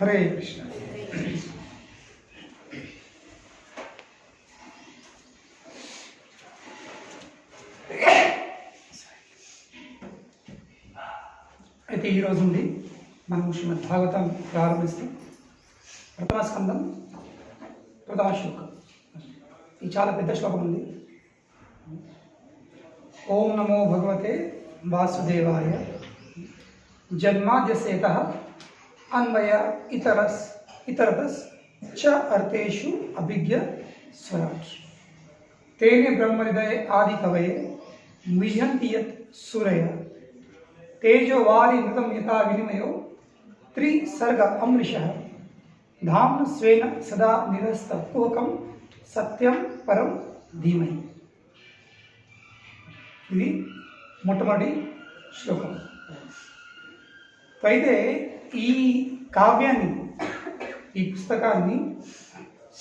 హరే కృష్ణ. అయితే ఈరోజు నుండి మనం శ్రీమద్ భాగవతం ప్రారంభిస్తాం. ప్రథమ స్కందం ప్రథమ శ్లోకం. ఇది చాలా పెద్ద శ్లోకం ఉంది. ఓం నమో భగవతే వాసుదేవాయ జన్మాద్యసేతః అన్వయ ఇతరతస్ చ అర్థేషు అభిజ్ఞ స్వరాట్ తేనే బ్రహ్మహృదయ ఆది కవయే ముహ్యంతి యత్ సూరయ తేజో వారి మృతం యథా వినిమయో త్రిసర్గ అమృషః ధామ్న స్వేన సదా నిరస్త కుహకం సత్యం పరం ధీమహి. ఇది మొట్టమొదటి శ్లోకం. అయితే ఈ కావ్యాన్ని, ఈ పుస్తకాన్ని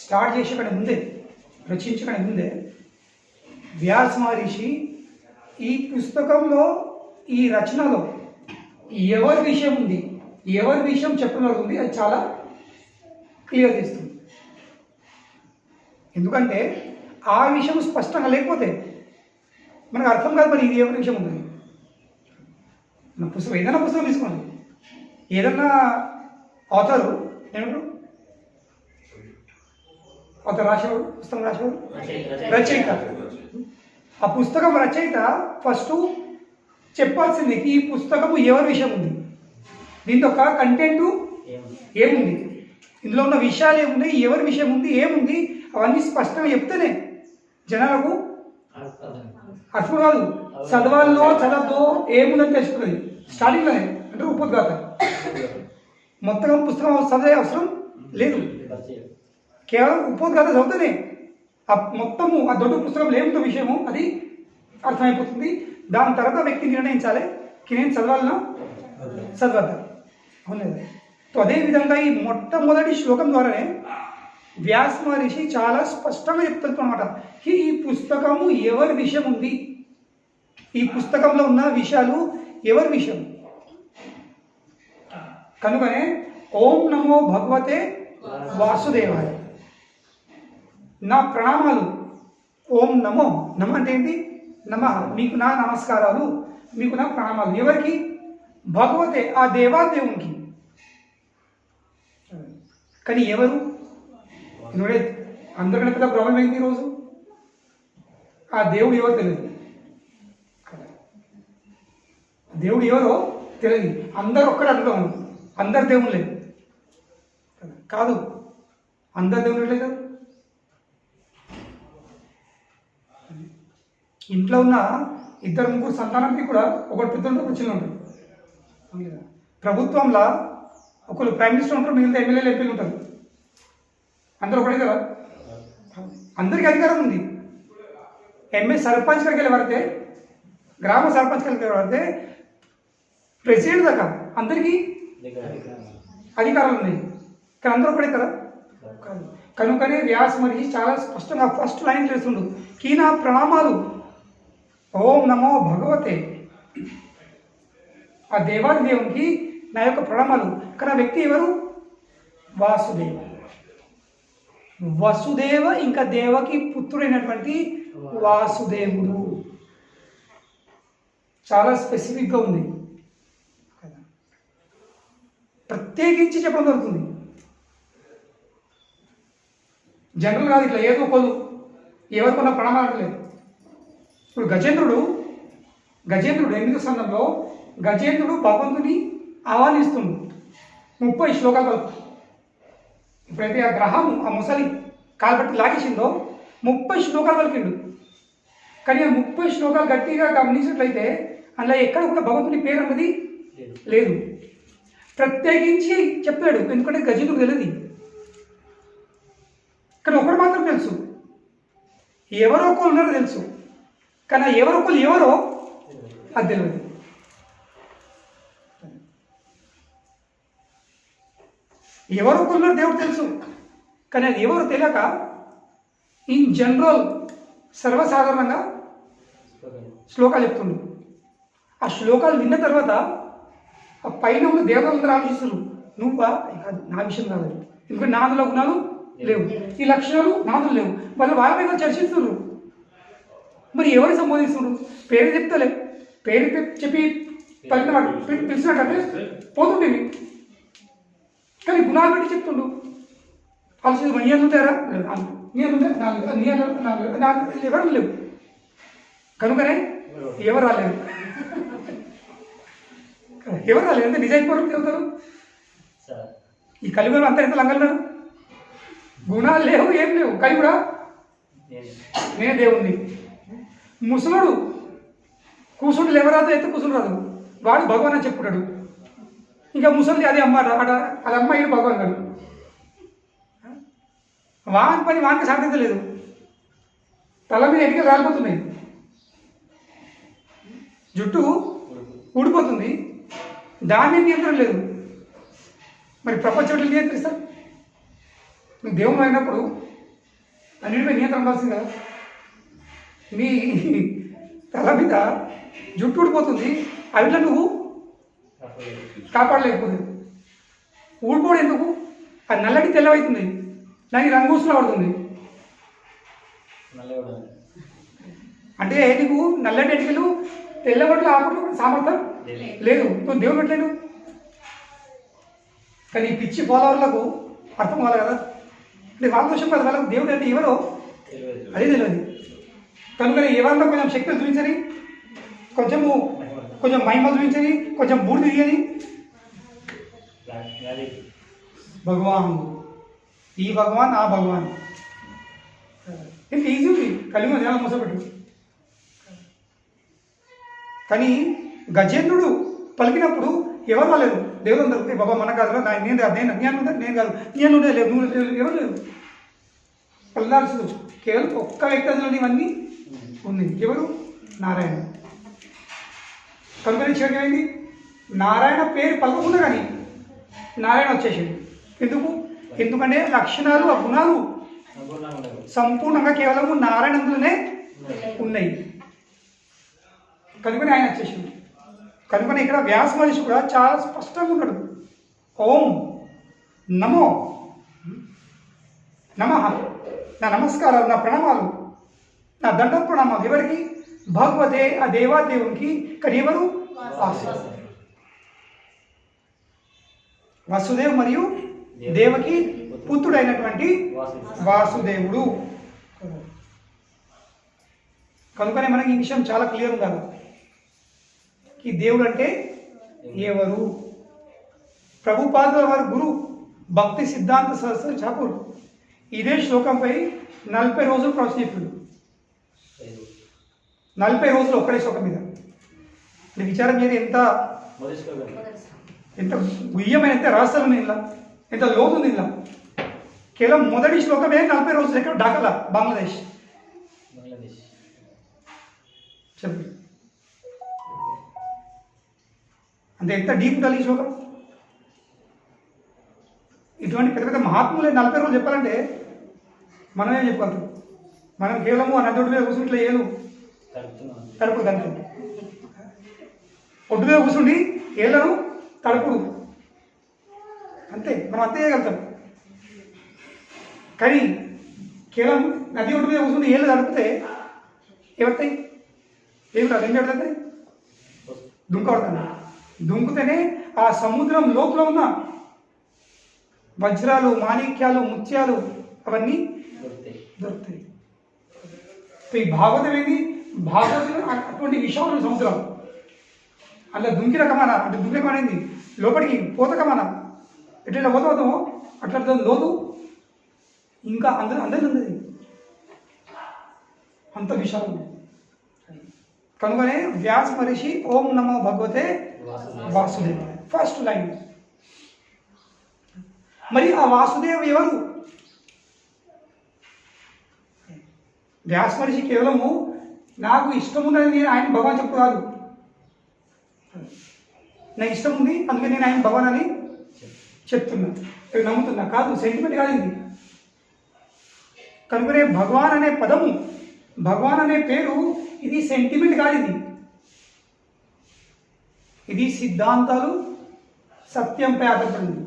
స్టార్ట్ చేసేకనే ముందే, రచించకనే ముందే వ్యాస మహర్షి ఈ పుస్తకంలో, ఈ రచనలో ఎవరి విషయం ఉంది, ఎవరి విషయం చెప్పడం ఉంది, అది చాలా క్లియర్ చేస్తుంది. ఎందుకంటే ఆ విషయం స్పష్టంగా లేకపోతే మనకు అర్థం కాదు. మరి ఇది ఎవరి విషయం ఉంది. మన పుస్తకం ఏదైనా పుస్తకం తీసుకోండి, ఏదన్నా ఆథరు ఏమంటారు, ఆథర్ రాసేవాడు, పుస్తకం రాసేవాడు రచయిత. ఆ పుస్తకం రచయిత ఫస్ట్ చెప్పాల్సింది ఈ పుస్తకము ఎవరి విషయం ఉంది, దీంతో ఒక కంటెంట్ ఏముంది, ఇందులో ఉన్న విషయాలు ఏమున్నాయి, ఎవరి విషయం ఉంది, ఏముంది, అవన్నీ స్పష్టంగా చెప్తేనే జనాలకు అర్థం కాదు. చదవాలో చదవదో ఏముందని తెలుసుకున్నది స్టార్టింగ్లోనే. అంటే ఉపోద్ఘాత మొత్తం పుస్తకం చదివే అవసరం లేదు. కేవలం ఉపోద్ఘాత చదివితేనే ఆ మొత్తము ఆ దొడ్డు పుస్తకంలో ఏముందో విషయము అది అర్థమైపోతుంది. దాని తర్వాత వ్యక్తి నిర్ణయించాలి నేను చదవాలన్నా చదవద్దా, అవును లేదా. సో అదేవిధంగా ఈ మొట్టమొదటి శ్లోకం ద్వారానే వ్యాస మహర్షి చాలా స్పష్టంగా చెప్తుంది అనమాట. ఈ పుస్తకము ఎవరి విషయం ఉంది, ఈ పుస్తకంలో ఉన్న విషయాలు ఎవరి విషయం. కనుకనే ఓం నమో భగవతే వాసుదేవాయ, నా ప్రణామాలు. ఓం నమో, నమ అంటే ఏంటి, నమ, మీకు నా నమస్కారాలు, మీకు నా ప్రణామాలు. ఎవరికి? భగవతే, ఆ దేవాదేవునికి. కానీ ఎవరు? ఎందుకంటే అందరికన్నా పెద్ద ప్రాబ్లం ఏంటి ఈరోజు, ఆ దేవుడు ఎవరు తెలియదు. దేవుడు ఎవరో తెలియదు. అందరు ఒక్కడే అనుకోము, అందరు దేవుడు లేదు కాదు, అందరు దేవుడు లేదు. ఇంట్లో ఉన్న ఇద్దరు ముగ్గురు సంతానానికి కూడా ఒకటి పెద్ద ఉంటారు, చిన్న ఉంటారు. ప్రభుత్వంలో ఒకరు ప్రైమ్ మినిస్టర్ ఉంటారు, మిగిలిన ఎమ్మెల్యేలు ఎంపీలు ఉంటారు. అందరూ ఒకటే కదా, అందరికీ అధికారం ఉంది. సర్పంచ్ కలిగి వెళ్ళి పడితే, గ్రామ సర్పంచ్ కలిగి పడితే ప్రెసిడెంట్ దాకా అందరికీ అధికారాలు ఉన్నాయి. కానీ అందరూ ఒకటే కదా. కనుకనే వ్యాస మహర్షి చాలా స్పష్టంగా ఫస్ట్ లైన్ చేస్తుండు, కీనా ప్రణామాలు, ఓం నమో భగవతే, ఆ దేవాది దేవునికి నా యొక్క ప్రణామాలు. కానీ ఆ వ్యక్తి ఎవరు? వాసుదేవ. వసుదేవ ఇంకా దేవకి పుత్రుడైనటువంటి వాసుదేవుడు. చాలా స్పెసిఫిక్గా ఉంది, ప్రత్యేకించి చెప్పడం జరుగుతుంది. జనరల్ కాదు, ఇట్లా ఏదో కొలు ఎవరికొన్న ప్రణామాలు లేదు. ఇప్పుడు గజేంద్రుడు 8వ స్కందంలో గజేంద్రుడు భగవంతుని ఆహ్వానిస్తుంది 30 శ్లోకాలు కలుపు. ఇప్పుడైతే ఆ గ్రహం ఆ ముసలి కాల్బట్టి లాగేసిందో 30 శ్లోకాలు పలికిండు. కానీ ఆ 30 శ్లోకాలు గట్టిగా గమనించినట్లయితే అందులో ఎక్కడ కూడా భగవంతుని పేరు అన్నది లేదు. ప్రత్యేకించి చెప్పాడు, ఎందుకంటే గజేంద్రుడు తెలియదు. కానీ ఒకటి మాత్రం తెలుసు, ఎవరో ఒకరు ఉన్నారో తెలుసు. కానీ ఎవరొకరు ఎవరో అది తెలియదు. ఎవరొకరు ఉన్నారో దేవుడు తెలుసు, కానీ అది ఎవరు తెలియక ఇన్ జనరల్ సర్వసాధారణంగా శ్లోకాలు చెప్తుండ్రు. ఆ శ్లోకాలు విన్న తర్వాత ఆ పైన ఉన్న దేవతలందరూ ఆలోచిస్తున్నారు, నువ్వా కాదు, నా విషయం కాదు. ఎందుకంటే నాదులో గుణాలు లేవు, ఈ లక్షణాలు నాదులు లేవు. వాళ్ళ మీద చర్చిస్తున్నారు. మరి ఎవరు సంబోధిస్తున్నారు? పేరు చెప్తలే, పేరు చెప్పి పలికిన వాడు పిలిచినట్టే పోతుండేవి. కానీ గుణాలు బట్టి చెప్తుండు. ఆలోచించి నీ అందుతారా, నీ అందుతా నాకు ఎవరు లేవు. కనుకనే ఎవరు రాలేరు, ఎవరు రాలేదు. ఎంత నిజాయితీ చెబుతారు. ఈ కలిగురు అంతా ఎంత లంగలున్నారు. గుణాలు లేవు, ఏం లేవు. కలిగుడా నేనే దేవుణ్ణి. ముసలుడు కూర్చుంటే ఎవరాదు, ఎత్తు కూర్చుంటారు. వాడు భగవాన్ అని చెప్పుకుంటాడు. ఇంకా ముసలి అదే అమ్మ అది అమ్మాయి భగవాన్ గారు. వాని పని వానికి సాధ్యత లేదు. తల మీద ఎన్నికలు రాలిపోతున్నాయి, జుట్టు ఊడిపోతుంది, దాని మీద నియంత్రణ లేదు. మరి ప్రపంచంలో నియంత్రిస్తారు. నువ్వు దేవుడు అయినప్పుడు అన్నిటిపై నియంత్రణ ఉండాల్సింది కదా. నీ తల మీద జుట్టు ఊడిపోతుంది, అవిట్లో నువ్వు కాపాడలేకపోతుంది. ఊడిపోవడం ఎందుకు? అది నల్లటి తెల్లవైతుంది, దానికి రంగుసులు పడుతుంది. అంటే నీకు నల్లటి ఎటుకలు తెల్లబట్లు ఆపట్లు సామర్థ్యం లేదు. నువ్వు దేవుడు పెట్టలేను. కానీ పిచ్చి ఫాలోవర్లకు అర్థం కావాలి కదా. అంటే వాళ్ళ దోషం కాదు, వాళ్ళకు దేవుడు అంటే ఎవరో అదే తెలియదు. కనుక ఎవరిలో కొంచెం శక్తులు చూపించని, కొంచెం మహిమ చూపించని, కొంచెం బూడిద తీయని భగవాన్, ఈ భగవాన్ ఆ భగవాన్. ఇంత ఈజీ ఉంది కలిగి జనాలు మోసపెట్టు. కానీ గజేంద్రుడు పలికినప్పుడు ఎవరు రాలేదు. దేవుడు అందరూ బాబా మన కాదు, నేను కాదు, నేను కాదు, నేను లేదు, నువ్వు ఎవరు లేదు. పల్లాల్సి కేవలం ఒక్క వ్యక్తి అందులో ఇవన్నీ ఉంది. ఎవరు? నారాయణ. కనుక చేయడం ఏంటి? నారాయణ పేరు పలకకుండా కానీ నారాయణ వచ్చేసింది. ఎందుకంటే లక్షణాలు ఆ గుణాలు సంపూర్ణంగా కేవలం నారాయణంలోనే ఉన్నాయి. కనుకనే ఆయన వచ్చేసింది. కనుకనే ఇక్కడ వ్యాస మహర్షి కూడా చాలా స్పష్టంగా ఉన్నాడు. ఓం నమో నమః, నా నమస్కారాలు, నా ప్రణామాలు, నా దండ ప్రణామాలు ఎవరికి? భగవతే, ఆ దేవాదేవునికి. కానీ ఎవరు? వసుదేవ్ మరియు దేవకి పుత్రుడైనటువంటి వాసుదేవుడు. కనుకనే మనకి ఈ విషయం చాలా క్లియర్ ఉండాలి. ఈ దేవుడు అంటే ఎవరు? ప్రభుపాదుల వారి గురు భక్తి సిద్ధాంత సరస్వతి ఠాకూర్ ఇదే శ్లోకంపై 40 రోజులు ప్రవచనం చెప్పిండు. 40 రోజులు ఒక్కడే శ్లోకం మీద. విచారం మీద ఎంత గుయ్యమైన, ఎంత రహస్యం ఇలా, ఎంత లోతుంది ఇలా. కేవలం మొదటి శ్లోకమే 40 రోజులు. ఎక్కడ? ఢాకా, బంగ్లాదేశ్. చెప్పు అంటే ఎంత డీప్ ఉండాలి ఈ శ్లోకం. ఇటువంటి పెద్ద పెద్ద మహాత్ములే 40 రోజులు చెప్పాలంటే మనమేం చెప్పగలుగుతాం? మనం కేవలము ఆ నది ఒడ్డు మీద కూర్చుంటే ఏలు తడుపుడు కనుక ఒడ్డు మీద కూర్చుండి ఏళ్ళను తడుపుడు అంతే, మనం అంతే చేయగలుగుతాం. కానీ కేవలం నది ఒడ్డు మీద కూర్చుండి ఏళ్ళు తడిపితే ఏమవుతాయి? ఏమి రాదు. ఏం పెడతాయి? దుంకబడతాను. దుంకుతేనే ఆ సముద్రం లోపల ఉన్న వజ్రాలు, మాణిక్యాలు, ముత్యాలు అవన్నీ దొరుకుతాయి. ఈ భాగవతం ఏంటి? భాగవతం అటువంటి విషయాలు సముద్రం అలా దుంకి రకమాన, అంటే దుంకి రకమైనది లోపలికి పోతకమాన ఎట్లా పోతామో అట్లా లోతు ఇంకా అందరి ఉంది అంత విషయాలు. కనుకనే వ్యాస మహర్షి ఓం నమో భగవతే వాసుదేవ ఫస్ట్ లైన్. మరి ఆ వాసుదేవ్ ఎవరు? వ్యాస మహర్షి కేవలము నాకు ఇష్టం ఉన్నది నేను ఆయన భగవాన్ చెప్పు కాదు. నాకు ఇష్టం ఉంది అందుకే నేను ఆయన భగవాన్ అని చెప్తున్నా, నమ్ముతున్నా కాదు. సెంటిమెంట్ కాదు ఇది. కనుకనే భగవాన్ అనే పదము, భగవాన్ అనే పేరు ఇది సెంటిమెంట్ కాదు. ఇది సిద్ధాంతాలు, సత్యంపై ఆధారపడింది.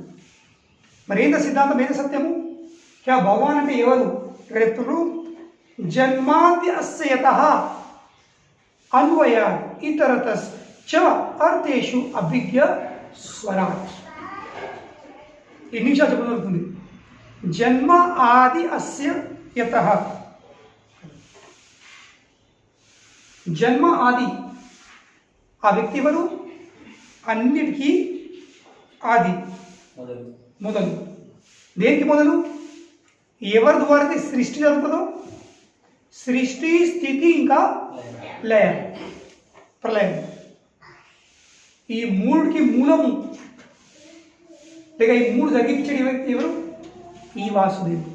మరి ఏంద సిద్ధాంతం, ఏది సత్యము? క్యా భగవాన్ అంటే ఎవరు? ఇక్కడ చెప్తున్నారు జన్మాది అస్యత అన్వయ ఇతరతస్ చ అర్థేషు అభిజ్ఞ స్వరాట్. ఈ నిమిషాలు చెప్పడం జరుగుతుంది. జన్మ ఆది అస్య యతః, జన్మ ఆది, ఆ వ్యక్తి ఎవరు? అన్నిటికీ ఆది, మొదలు. దేనికి మొదలు? ఎవరి ద్వారా అయితే సృష్టి జరుగుతుందో, సృష్టి, స్థితి, ఇంకా లయం, ప్రళయం, ఈ మూడికి మూలము లేక ఈ మూడు జరిగించే వ్యక్తి ఎవరు? ఈ వాసుదేవుడు.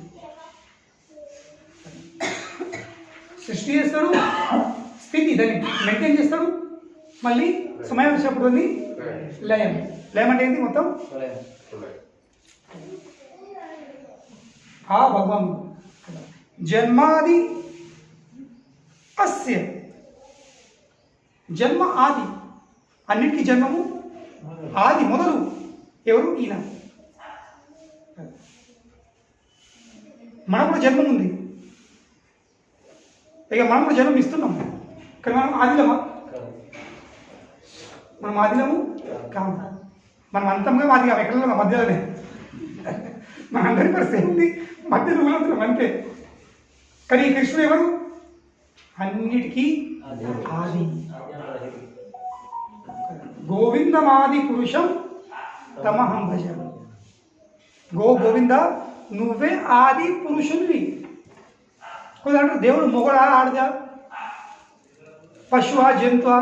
సృష్టి చేస్తాడు, స్థితి దాన్ని మెయింటైన్ చేస్తాడు, మళ్ళీ సమయం వచ్చినప్పుడు లయం. లయం అంటే ఏంటి? మొత్తం ఆ భగవాన్. జన్మాది అస్య, జన్మ ఆది, అన్నిటికీ జన్మము ఆది, మొదలు ఎవరు? ఈయన. మనకు కూడా జన్మం ఉంది, ఇక మనం కూడా జన్మం ఇస్తున్నాం, కానీ మనం ఆదిలమా? మనం ఆదిలము కాము, మనం అంతంగా ఆది కాదు, ఎక్కడ మధ్యలోనే. మన అందరి పరిస్థితి ఏంటి? మధ్యలో ఊళ్ళో అంతే. కానీ ఈ కృష్ణుడు ఎవరు? అన్నిటికీ ఆది. గోవిందమాది పురుషం తమహం భజామి. గోవింద, నువ్వే ఆది పురుషునివి. కొందరు దేవుడు మొగడా ఆడదా, పశువా, జంతువా?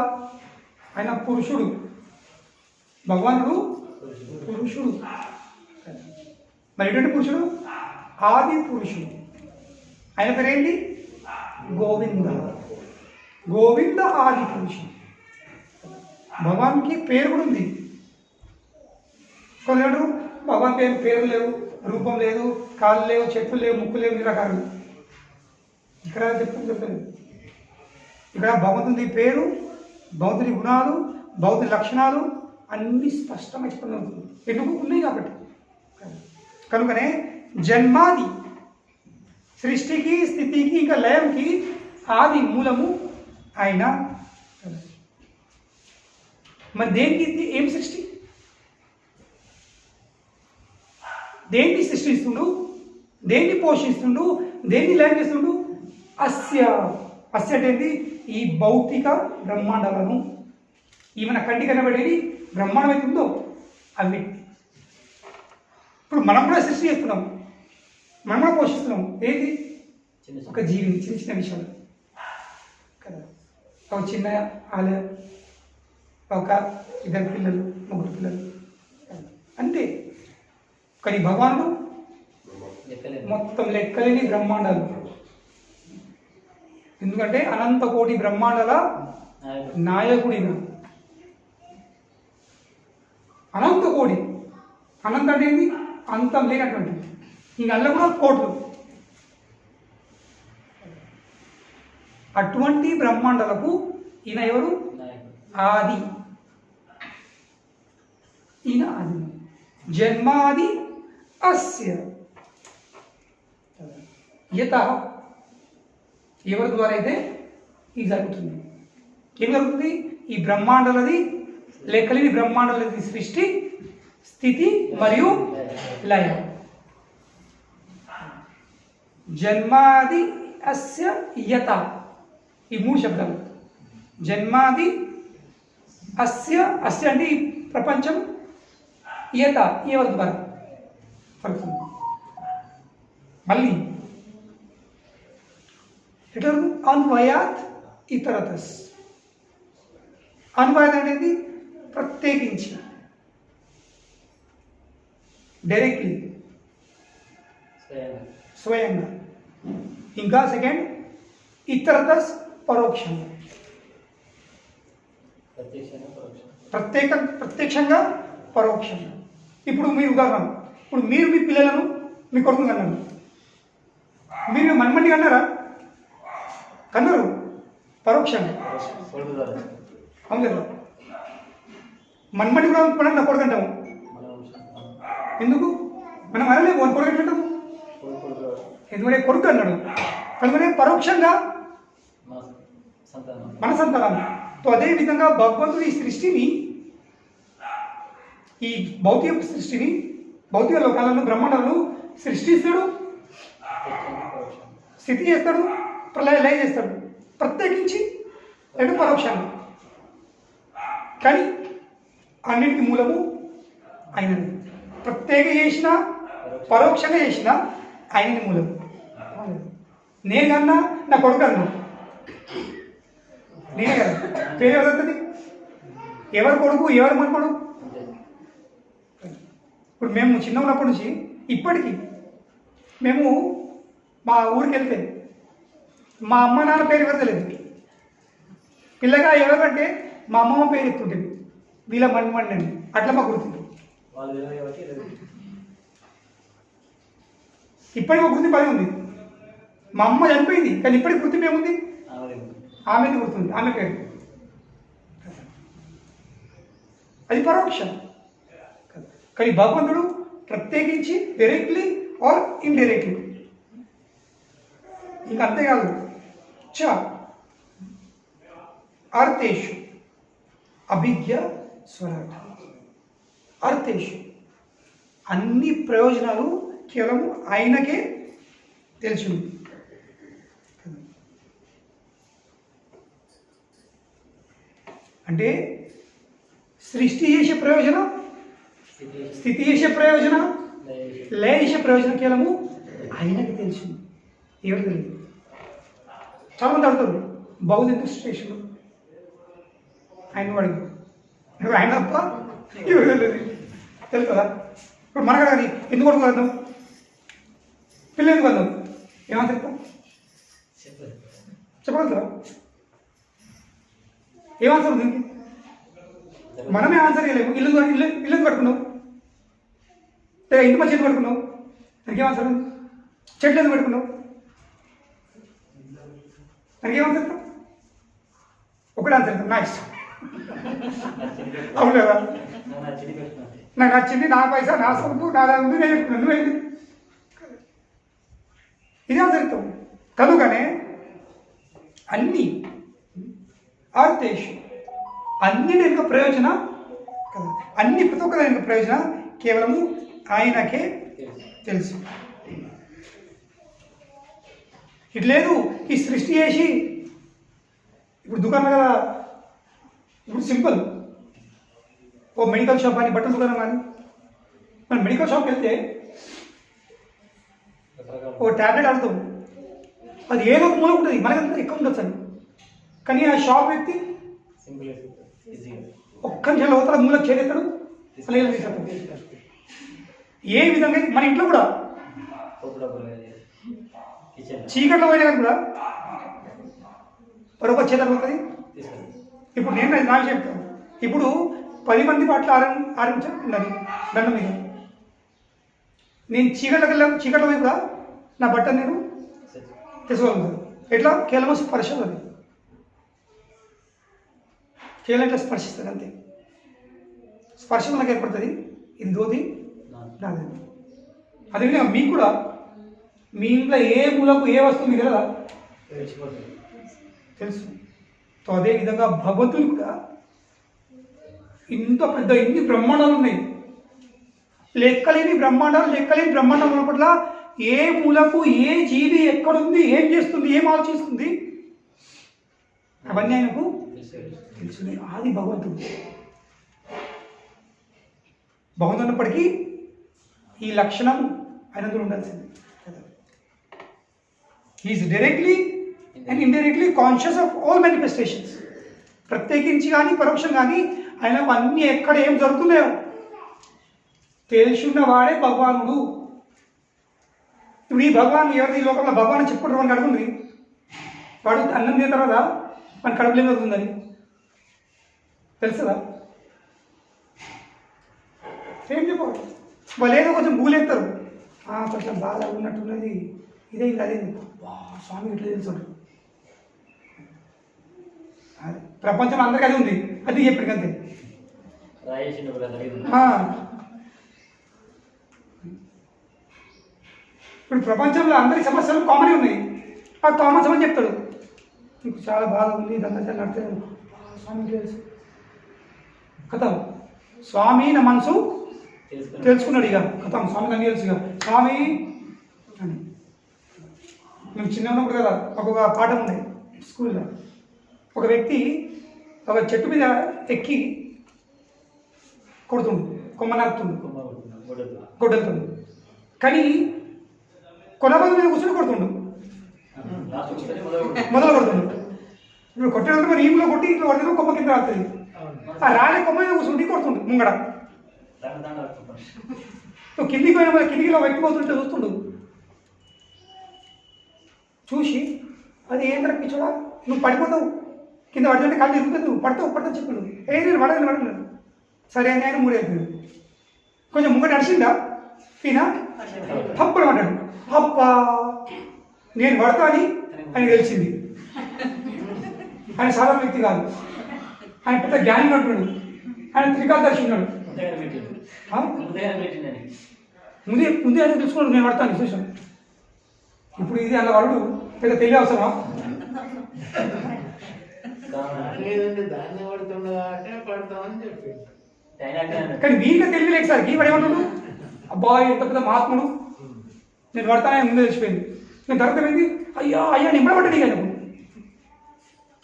ఆయన పురుషుడు, భగవానుడు పురుషుడు. మరి ఎటువంటి పురుషుడు? ఆది పురుషుడు. ఆయన పేరేంటి? గోవింద. గోవింద ఆది పురుషుడు. భగవాన్కి పేరు కూడా ఉంది. కొందరు భగవాన్ పేరు లేవు, రూపం లేదు, కాళ్ళు లేవు, చెట్లు లేవు, ముక్కు లేవు, ఇన్ని రకాలు. ఇక్కడ చెప్తాను, ఇక్కడ భగవంతుని పేరు, భగవంతుని గుణాలు, భగవంతుని లక్షణాలు అన్నీ స్పష్టంగా చెప్పడం ఎందుకు ఉన్నాయి కాబట్టి. కనుకనే జన్మాది, సృష్టికి, స్థితికి, ఇంకా లయంకి ఆది మూలము ఆయన. మరి దేనికి? ఏం సృష్టి? దేన్ని సృష్టిస్తుండు? దేన్ని పోషిస్తుండు? దేన్ని లయం చేస్తుండు? అస్య. అస్య అంటే ఈ భౌతిక బ్రహ్మాండాలను, ఈ మన కంటి కనబడేది బ్రహ్మాండం అయితే ఉందో అవి. ఇప్పుడు మనం కూడా సృష్టి చేస్తున్నాం, మనం కూడా పోషిస్తున్నాం. ఏది? ఒక జీవిని, చిన్న చిన్న విషయాలు కదా. ఒక చిన్న ఆలయం, ఒక ఇద్దరు పిల్లలు, ముగ్గురు పిల్లలు అంతే. కానీ భగవానుడు మొత్తం లెక్కలేని బ్రహ్మాండాలు. ఎందుకంటే అనంత కోటి బ్రహ్మాండాల నాయకుడిన. అనంత కోటి, అనంత అంటే ఏంటి? అంతం లేనటువంటి. ఇంక అల్ల కూడా కోట్లు. అటువంటి బ్రహ్మాండాలకు ఈయన ఎవరు? ఆది. ఈయన ఆది. జన్మాది అస్య యత. ఎవరి ద్వారా అయితే ఇది జరుగుతుంది? ఏం జరుగుతుంది? ఈ బ్రహ్మాండాలది, లెక్కలేని బ్రహ్మాండాలది సృష్టి, స్థితి మరియు లయం. జన్మాది అస్య యత, ఈ మూడు శబ్దాలు. జన్మాది అస్య, అస్య అంటే ఈ ప్రపంచం, యత ఎవరి ద్వారా పడుతుంది. మళ్ళీ ఎట్లా? అన్వయాత్ ఇతరతస్. అన్వయాత్ అనేది ప్రత్యేకించి, డైరెక్ట్లీ, స్వయంగా. ఇంకా సెకండ్ ఇతరతస్, పరోక్షంగా. ప్రత్యక్షంగా, పరోక్షంగా. ఇప్పుడు మీరు ఉదాహరణ, ఇప్పుడు మీరు మీ పిల్లలను, మీ కొడుకుని కన్నారు, మీరు మన్మని కన్నారా? కన్నారు పరోక్షంగా, అవును కదా. మన్మని కూడా నా కొడుకు అంటాము. ఎందుకు? మనం అనలేము వాని కొడుకు ఎట్లుంటాము, ఎందుకంటే కొడుకు అన్నాడు కనుకనే పరోక్షంగా మన సంతానం. తో అదేవిధంగా భగవంతుడు ఈ సృష్టిని, ఈ భౌతిక సృష్టిని, భౌతిక లోకాలను బ్రహ్మాండాలను సృష్టిస్తాడు, స్థితి చేస్తాడు, లయ చేస్తాడు, ప్రత్యేకించి రెండు పరోక్షంగా. కానీ అన్నింటికి మూలము ఆయనని. ప్రత్యేక చేసిన పరోక్షంగా చేసిన ఆయనని మూలము. నేను కన్నా నా కొడుకు అన్నా నేనే కదా, పేరు ఎవరుతుంది, ఎవరు కొడుకు ఎవరు మనపడు. ఇప్పుడు మేము చిన్న ఉన్నప్పటి నుంచి ఇప్పటికీ మేము మా ఊరికి వెళ్తే మా అమ్మ నాన్న పేరు ఎవరు తెలియదు. పిల్లగా ఎవరంటే మా అమ్మమ్మ పేరు ఎత్తుంటుంది, వీళ్ళ మండి అండి, అట్లా మాకు గుర్తుంది. ఇప్పటికి ఒక గుర్తింపు అది ఉంది. మా అమ్మ చనిపోయింది కానీ ఇప్పటికి గుర్తింపు ఏముంది, ఆమెది గుర్తుంది, ఆమె పేరు. అది పరోక్షం. కానీ భగవంతుడు ప్రత్యేకించి డైరెక్ట్లీ ఆర్ ఇండైరెక్ట్లీ. ఇంకా అంతేకాదు, చ అర్థేషు అభిజ్ఞ స్వరాట్. అర్థేషు అన్ని ప్రయోజనాలు కేవలం ఆయనకే తెలుసు. అంటే సృష్టి చేసే ప్రయోజనం, స్థితి చేసే ప్రయోజనం, లయ చేసే ప్రయోజనం కేవలము ఆయనకి తెలుసు, ఎవరు తెలియదు. చాలామంది అడుగుతారు బౌద్ధ ఎందుకు స్టేషన్ ఆయన వాడి ఆయన తప్ప ఎవరు తెలియదు, తెలుసు కదా. ఇప్పుడు మనకు అడగని ఎందుకు కొడుకు వెళ్దాం, పిల్లలు ఎందుకు వెళ్దాం, ఏమని చెప్తాం చెప్పగలుగుతారా? ఏం ఆన్సర్ ఉంది? మనమే ఆన్సర్ చేయలేము. ఇల్లు ఇల్లు ఇల్లు కట్టుకున్నావు, లేదా ఇంటి మంచి ఎందుకు కట్టుకున్నావు, దానికి ఏం ఆన్సర్ ఉంది? చెట్లు ఎందుకు కట్టుకున్నావు, దానికి ఏం ఆన్సర్? ఒకటే ఆన్సర్ ఇస్తాం, నా ఇష్టం. అవును లేదా, నాకు నచ్చింది, నా పైసా, నా సొంపు, నా దాని ముందు నేను పెట్టుకున్నాను, నువ్వేంది, ఇది ఆన్సర్ ఇస్తాం. కనుకనే అన్నీ అర్థేషు అన్ని యొక్క ప్రయోజన కదా, అన్ని ప్రతి ఒక్క యొక్క ప్రయోజన కేవలము ఆయనకే తెలుసు. ఇటు లేదు ఈ సృష్టి చేసి ఇప్పుడు దుకాణం కదా, ఇప్పుడు సింపుల్ ఓ మెడికల్ షాప్ కానీ బట్టల దుకాణం కానీ, మనం మెడికల్ షాప్కి వెళ్తే ఓ ట్యాబ్లెట్ ఆడుతాం, అది ఏదో ఒక మూల ఉంటుంది, మనకంతా ఎక్కువ ఉండొచ్చు అని. కానీ ఆ షాప్ వ్యక్తి ఒక్క నిమిషంలో అవుతాడు, మూలకు చేరేస్తాడు, ఏ విధంగా మన ఇంట్లో కూడా చీకట్లో పోయినా కానీ కూడా బరోబర్ చేతలుతుంది. ఇప్పుడు నేను నాకు చెప్తాను, ఇప్పుడు 10 మంది పట్ల ఆరంభించాలి దండం మీద, నేను చీకట్లో పోయి కూడా నా బట్టను నేను తీసుకోగలుగుతాను. ఎట్లా? కేవలం స్పర్శలో, కేవలం ఇట్లా స్పర్శిస్తుంది అంతే. స్పర్శ మనకు ఏర్పడుతుంది, ఇది దోది నాది. అదేవిధంగా మీకు కూడా మీ ఇంట్లో ఏ మూలకు ఏ వస్తువు మీకు కదా తెలుసు. సో అదేవిధంగా భగవంతుడు కూడా ఇంత పెద్ద ఎన్ని బ్రహ్మాండాలు ఉన్నాయి, లెక్కలేని బ్రహ్మాండం పట్ల ఏ మూలకు ఏ జీవి ఎక్కడుంది, ఏం చేస్తుంది, ఏం ఆలోచిస్తుంది, అవన్నీ ఆయనకు తెలుసు. ఆది భగవంతుడు ఉన్నప్పటికీ ఈ లక్షణం ఆయనతో ఉండాల్సింది. He is directly and indirectly conscious of all manifestations. ప్రత్యేకించి కానీ పరోక్షం కానీ ఆయనకు అన్నీ ఎక్కడ ఏం జరుగుతున్నాయో తెలుసున్న వాడే భగవానుడు. ఇప్పుడు ఈ భగవాన్ ఎవరిది ఈ లోకంలో భగవాన్ చెప్పుకుంటారు, మనకు అడుగుంది, వాడు అన్నం తిన్న తర్వాత మన కడుపులో ఏం జరుగుతుందని తెలుస్తుందా? ఏం చెప్పాలి? వాళ్ళు ఏదో కొంచెం భూలేస్తారు, కొంచెం బాగా ఉన్నట్టున్నది, ఇదేంది అదేంది, స్వామి ఇట్లా తెలుసు. ప్రపంచం అందరికీ అది ఉంది, అది ఎప్పటికంతే. ఇప్పుడు ప్రపంచంలో అందరి సమస్యలు కామన్ ఉన్నాయి, ఆ కామన్ సమస్య చెప్తాడు. నీకు చాలా బాధ ఉంది, ఇదంతా నడితే స్వామి తెలుసు కథ. స్వామి నా మనసు తెలుసుకున్నాడు. ఇక కథ స్వామి నన్ను తెలుసు. ఇక స్వామి అని మేము చిన్న ఉన్నప్పుడు కదా ఒక పాఠం ఉండే స్కూల్లో. ఒక వ్యక్తి ఒక చెట్టు మీద ఎక్కి కొడుతుండు, కొమ్మ నరుకుతుండు, గొడ్డలుతుండు. కానీ కొనబల మీద కూర్చొని కొడుతుండు, మొదలు కొడుతుండు. ఇప్పుడు కొట్టేటప్పుడు మరి ఇంట్లో కొట్టి ఇంట్లో కొడితే కొమ్మ కింద రాస్తుంది. ఆ రాలే కొమ్మ మీద కూర్చుండి కొడుతుండు ముంగడ. కిందికి పోయిన మరి కిందికి వ్యక్తిపోతుంటే చూస్తుండు. చూసి అది ఏం తరపించడా, నువ్వు పడిపోతావు, కింద పడుతుంటే కళ్ళు తిరుగుతుంది, నువ్వు పడతావు చెప్పాడు. నేను పడలేదు. సరే అని ఆయన మూడైపోయాడు. కొంచెం ముంగట నడిచిందా ఈయన తప్పుడు పడ్డాడు. అబ్బా నేను పడతా అని ఆయన తెలిసింది. ఆయన సాధారణ వ్యక్తి కాదు, ఆయన పెద్ద జ్ఞాని అంటున్నాడు. ఆయన త్రికాలదర్శి ఉన్నాడు. ముందే ఆయన తెలుసుకున్నాడు నేను పడతాను చూసాను. ఇప్పుడు ఇది అన్న వాళ్ళు పెద్ద తెలియ అవసరమా? కానీ వీళ్ళకి తెలియలేక సార్ ఈ పడేమంటున్నాడు. అబ్బాయి ఎంత పెద్ద మహాత్ముడు, నేను పడతానే ముందే తెలిసిపోయింది. నేను దొరకమైంది. అయ్యా నిమ్మడబడ్డాడు. ఇక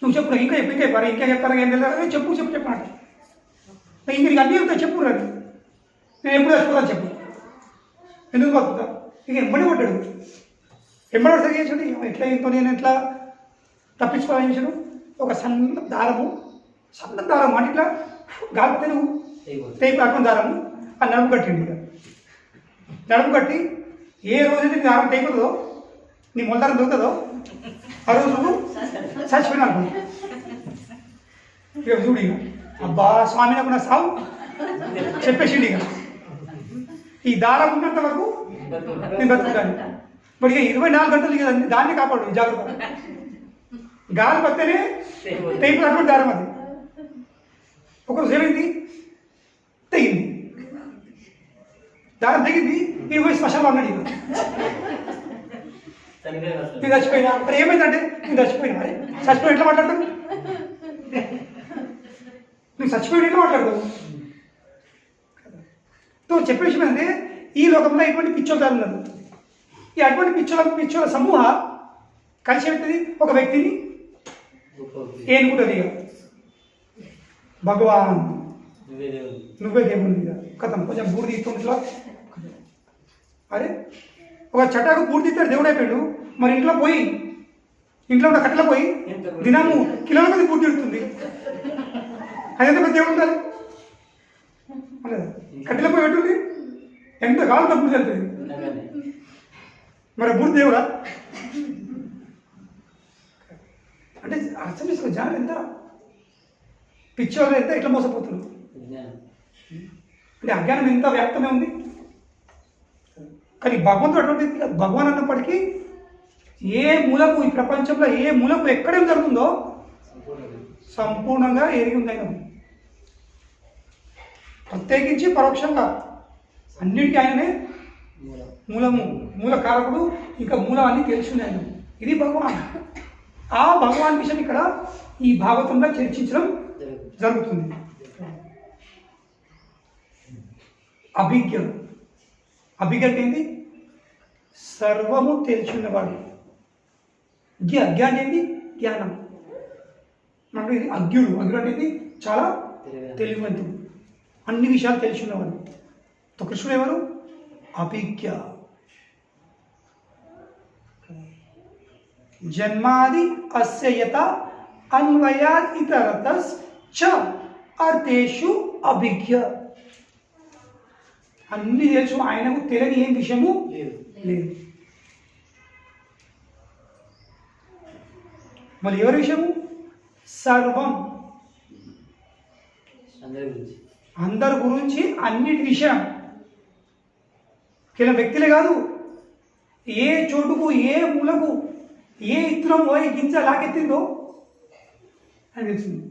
నువ్వు చెప్పు, ఇంకా చెప్తాను ఏం తెలియదు. చెప్పు అంటే ఇంక నీకు అన్నీ చెప్తా చెప్పు రాదు. నేను ఎప్పుడు చచ్చిపోతాను చెప్పు, ఎందుకు బతుకుతా. ఇక ఎంబడి సరి చేసాడు. ఎట్లా ఇంతో నేను ఎట్లా తప్పించుకోవాలని చేశాడు. ఒక సన్న దారము అంటే ఇట్లా గాలిపోతే నువ్వు టైప్ అటువంటి దారము ఆ నడుము కట్టిండు. ఇక నడుము కట్టి ఏ రోజైతే నీ దారం టైపుతుందో, నీ మొలదారం దొరుకుతుందో ఆ రోజు నువ్వు చచ్చిపోయినా అనుకో. ఇక చూడు ఇక అబ్బా స్వామి నాకు నా సావు చెప్పేసిండు. ఇక ఈ దారం ఉన్నంత వరకు నేను బతుకుతాను. మరి ఇక 24 గంటలు ఇక దాన్ని కాపాడు జాగ్రత్త. గాలి పడితేనే టైపు అటువంటి దారం అది. ఒకరోజు ఏమైంది, తెగింది దారం, తెగింది. ఈ పోయి శ్మశానంలో అన్నాడు. ఇక నేను చచ్చిపోయినా. మరి ఏమైందంటే నేను చచ్చిపోయినా. అరే చచ్చిపోయి ఎట్లా మాట్లాడతాను? నువ్వు చచ్చిపోయి ఎట్లా మాట్లాడతావు? నువ్వు చెప్పే విషయం అంటే ఈ లోకంలో ఎటువంటి పిచ్చోళ్ళు ఉన్నారు. ఈ అటువంటి పిచ్చోళ్ళ సమూహ కలిసి అవుతుంది ఒక వ్యక్తిని ఏనుకుంటుంది. ఇక భగవాన్ నువ్వే దేవుడు. ఇక కథం కొంచెం బూడి తీసుకుంటా. అరే ఒక చటాకు బూడి తీస్తాడు దేవుడు అయిపోయాడు. మరి ఇంట్లో ఉన్న కట్టెలో పోయి దినము కిలోల కొద్ది బూడి తిడుతుంది. అదెంత పెద్ద దేవుడు ఉండాలి. కట్టెలో పోయి పెట్టుంది ఎంత కాలం బూడి వెళ్తుంది. మరి బూడి దేవుడా అంటే అర్థం చేసుకో. జనం ఎంత పిచ్చోళ్ళు ఎంత ఎట్లా మోసపోతున్నారు అంటే అజ్ఞానం ఎంత వ్యాప్తమే ఉంది. కానీ భగవంతుడు అటువంటి భగవాన్ అన్నప్పటికీ ఏ మూలకు ఈ ప్రపంచంలో ఏ మూలకు ఎక్కడేం జరుగుతుందో సంపూర్ణంగా ఎరిగి ఉంది ఆయన. ప్రత్యేకించి పరోక్షంగా అన్నిటికీ ఆయననే మూల కారకుడు, ఇంకా మూలం అన్ని తెలిసింది ఆయన. ఇది భగవాన్. ఆ భగవాన్ విషయం ఇక్కడ ఈ భాగవతంలో చర్చించడం జరుగుతుంది. అభిజ్ఞ అంటే ఏంటి? సర్వము తెలిసినవాడు. అజ్ఞ అంటే ఏంటి? జ్ఞానం. అంటే ఇది అజ్ఞుడు అంటే ఏంటి? చాలా తెలివివంతుడు, అన్ని విషయాలు తెలిసినవాడు. కృష్ణుడు ఎవరు? అభిజ్ఞ. జన్మాది అస్యయత అన్వయాత్ ఇతరతస్ చ అర్థేషు అభిజ్ఞ. అన్ని తెలుసు, ఆయనకు తెలియని ఏం విషయము లేదు. మరి ఎవరి విషయము? సర్వం, అందరి గురించి, అన్నిటి విషయం. కేవలం వ్యక్తులే కాదు, ఏ చోటుకు, ఏ మూలకు, ఏ ఇత్తనం ఏ గింజ లాకెత్తిందో అని తెలిసింది.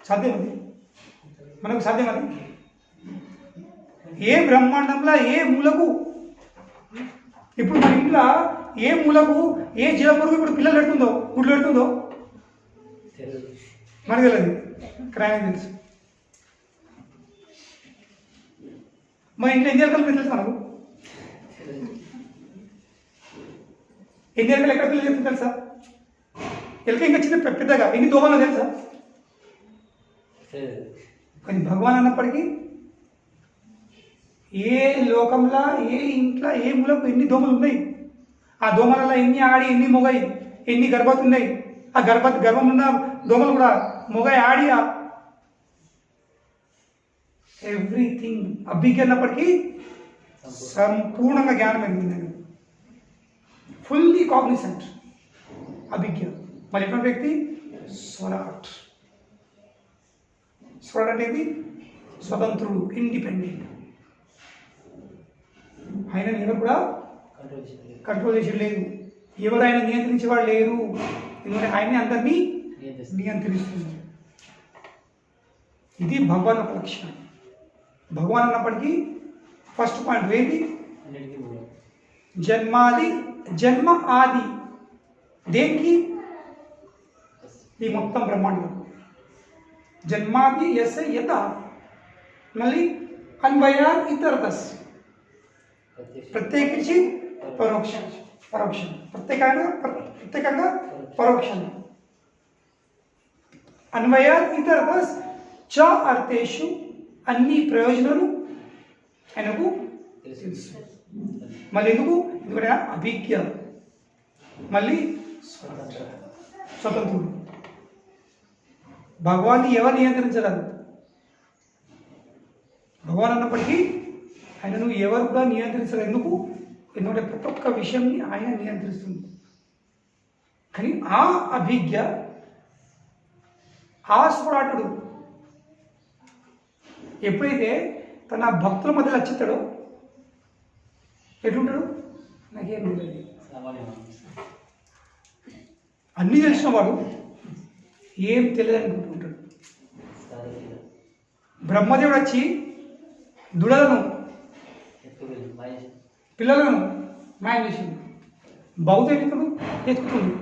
సాధ్యం అది, మనకు సాధ్యం అది. ఏ బ్రహ్మాండంలో ఏ మూలకు ఇప్పుడు మన ఇంట్లో ఏ మూలకు ఏ జీవపురుగు ఇప్పుడు పిల్లలు పెడుతుందో గుడ్లు పెడుతుందో మనకు తెలియదు, క్రాయం తెలుసు. మన ఇంట్లో ఎన్ని ఎలకలు తెలుసు మనకు? ఎన్ని ఎలకలు ఎక్కడ పిల్లలు చెప్తుంది తెలుసా? ఎలక ఇంకా చిన్న పెద్దగా ఎన్ని దోమలో తెలుసా? కానీ భగవాన్ అన్నప్పటికీ ఏ లోకంలో ఏ ఇంట్లో ఏ మూలకు ఎన్ని దోమలు ఉన్నాయి, ఆ దోమలలో ఎన్ని ఆడి ఎన్ని మొగాయి, ఎన్ని గర్భాలు ఉన్నాయి, ఆ గర్భం ఉన్న దోమలు కూడా మొగాయి ఆడి ఎవ్రీథింగ్ అభిజ్ఞ అన్నప్పటికీ సంపూర్ణంగా జ్ఞానం ఎదిగిందండి, ఫుల్లీ కాగ్నిసెంట్ అభిజ్ఞ. మళ్ళీ ఎటువంటి వ్యక్తి? స్వరాట్. స్వరాట్ అంటే ఏంటి? స్వతంత్రుడు, ఇండిపెండెంట్. ఆయన ఎవరు కూడా కంట్రోల్ చేసేది లేదు, ఎవరు ఆయన నియంత్రించేవాడు లేరు, ఎందుకంటే ఆయనే అందరినీ నియంత్రిస్తుంది. ఇది భగవాన్ ఒక లక్షణం. భగవాన్ అన్నప్పటికీ ఫస్ట్ పాయింట్ ఏంటి? జన్మ ఆది. దేనికి? ఈ మొత్తం బ్రహ్మాండం. జన్మాది ఎస్ యత, మళ్ళీ అన్వయాన్ ఇతరతస్, ప్రత్యేకించి పరోక్షం, ప్రత్యేకంగా పరోక్షం. అన్వయాన్ ఇతరతస్ చ అర్థేషు, అన్ని ప్రయోజనాలు ఆయనకు తెలుసు. మళ్ళీ ఎందుకు? ఎందుకంటే అభిజ్ఞ, మళ్ళీ స్వతంత్రుడు. భగవాన్ని ఎవరు నియంత్రించగలరు? భగవాన్ అన్నప్పటికీ ఆయనను ఎవరు కూడా నియంత్రించలేదు. ఎందుకు? ఎందుకంటే ప్రతి ఒక్క విషయాన్ని ఆయన నియంత్రిస్తుంది. కానీ ఆ అభిజ్ఞ, ఆ స్వరాటుడు ఎప్పుడైతే తన భక్తుల మధ్యలో వచ్చేస్తాడో ఎట్లుంటాడు? నాకేం తెలియదు, అన్నీ తెలిసిన వాడు ఏం తెలియదు అనుకుంటుంటాడు. బ్రహ్మదేవుడు వచ్చి దుడలను పిల్లలను మాయం చేసింది. బౌద్ధ ఎటుకుడు ఎత్తుకుతుంది,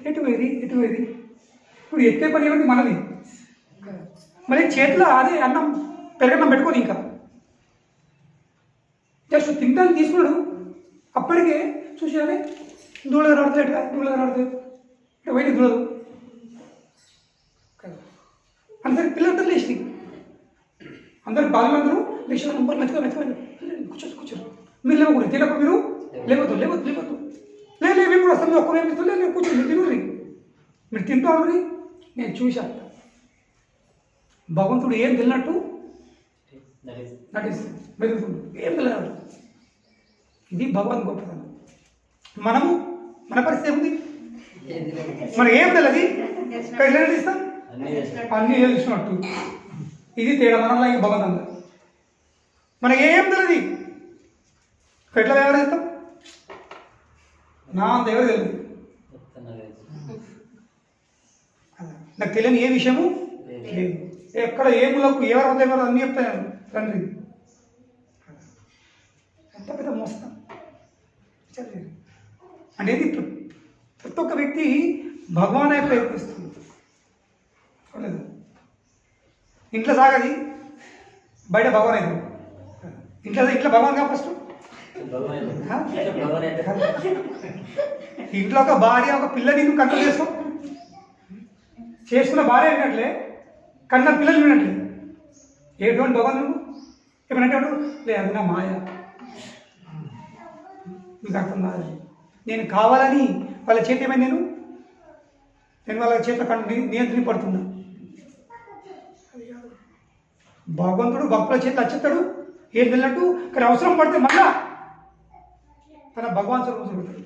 ఎటువేది. ఇప్పుడు ఎత్తే పని ఏమిటి? మనది. మరి చేతిలో అదే అన్నం పెరగన్నం పెట్టుకోని ఇంకా జస్ట్ తింటాను తీసుకున్నాడు. అప్పటికే చూసానే దూడలు రాడుతుంది ఇట్లా బయట దూడదు అందరికి పిల్లలందరూ లేచి, అందరు బాగులందరూ లేచి మెచ్చుకోవాలి, కూర్చోరు. మీరు లేవకూడదు, తినప్పుడు మీరు లేవద్దు. మేము కూడా వస్తాం, ఒక్కరు ఏమి ఇస్తుంది, నేను కూర్చొని మీరు తినరు, మీరు తింటారు. నేను చూశాను భగవంతుడు ఏం తెలినట్టు నటిస్తుంది, మెదులుతుంది, ఏం తెలియదు. ఇది భగవాన్ గొప్పతనం. మన పరిస్థితి ఏముంది? మనం ఏం తెలియదు, ఎట్లా నటిస్తాం? అన్నీ తెలిసినట్టు. ఇది తేడా మనలో. ఇంక భగవంతుడు మనకి ఏం తెలియదు, ఎట్లా వ్యవహరిస్తాం? నా అంత ఎవరు తెలియదు, నాకు తెలియని ఏ విషయము లేదు. ఎక్కడ ఏ మూలకు ఎవరు అవుతాయి ఎవరు అన్నీ చెప్తాను తండ్రి. ఎంత పెద్ద మోస్తాం అనేది ప్రతి ఒక్క వ్యక్తి భగవానే ప్రయత్నిస్తుంది. చూడలేదు, ఇంట్లో సాగది, బయట భగవాన్ అవుతుంది. ఇంట్లో భగవాన్ కా ఫస్ట్. ఇంట్లో ఒక భార్య ఒక పిల్లని నువ్వు కంట్రోల్ చేసుకున్న భార్య వినట్లే, కన్న పిల్లలు వినట్లే. ఏటువంటి భగవాన్ నువ్వు ఏమనంటాడు? లేదు నా మాయ, మీకు అర్థం కాదు. నేను కావాలని వాళ్ళ చేతి ఏమైనా నేను వాళ్ళ చేతిలో నియంత్రణ పడుతున్నా. భగవంతుడు భక్తుల చేతిలో వచ్చేస్తాడు ఏం తెలియనట్టు, కానీ అవసరం పడితే మళ్ళా తన భగవాన్ స్వరూపం చూపెడతాడు.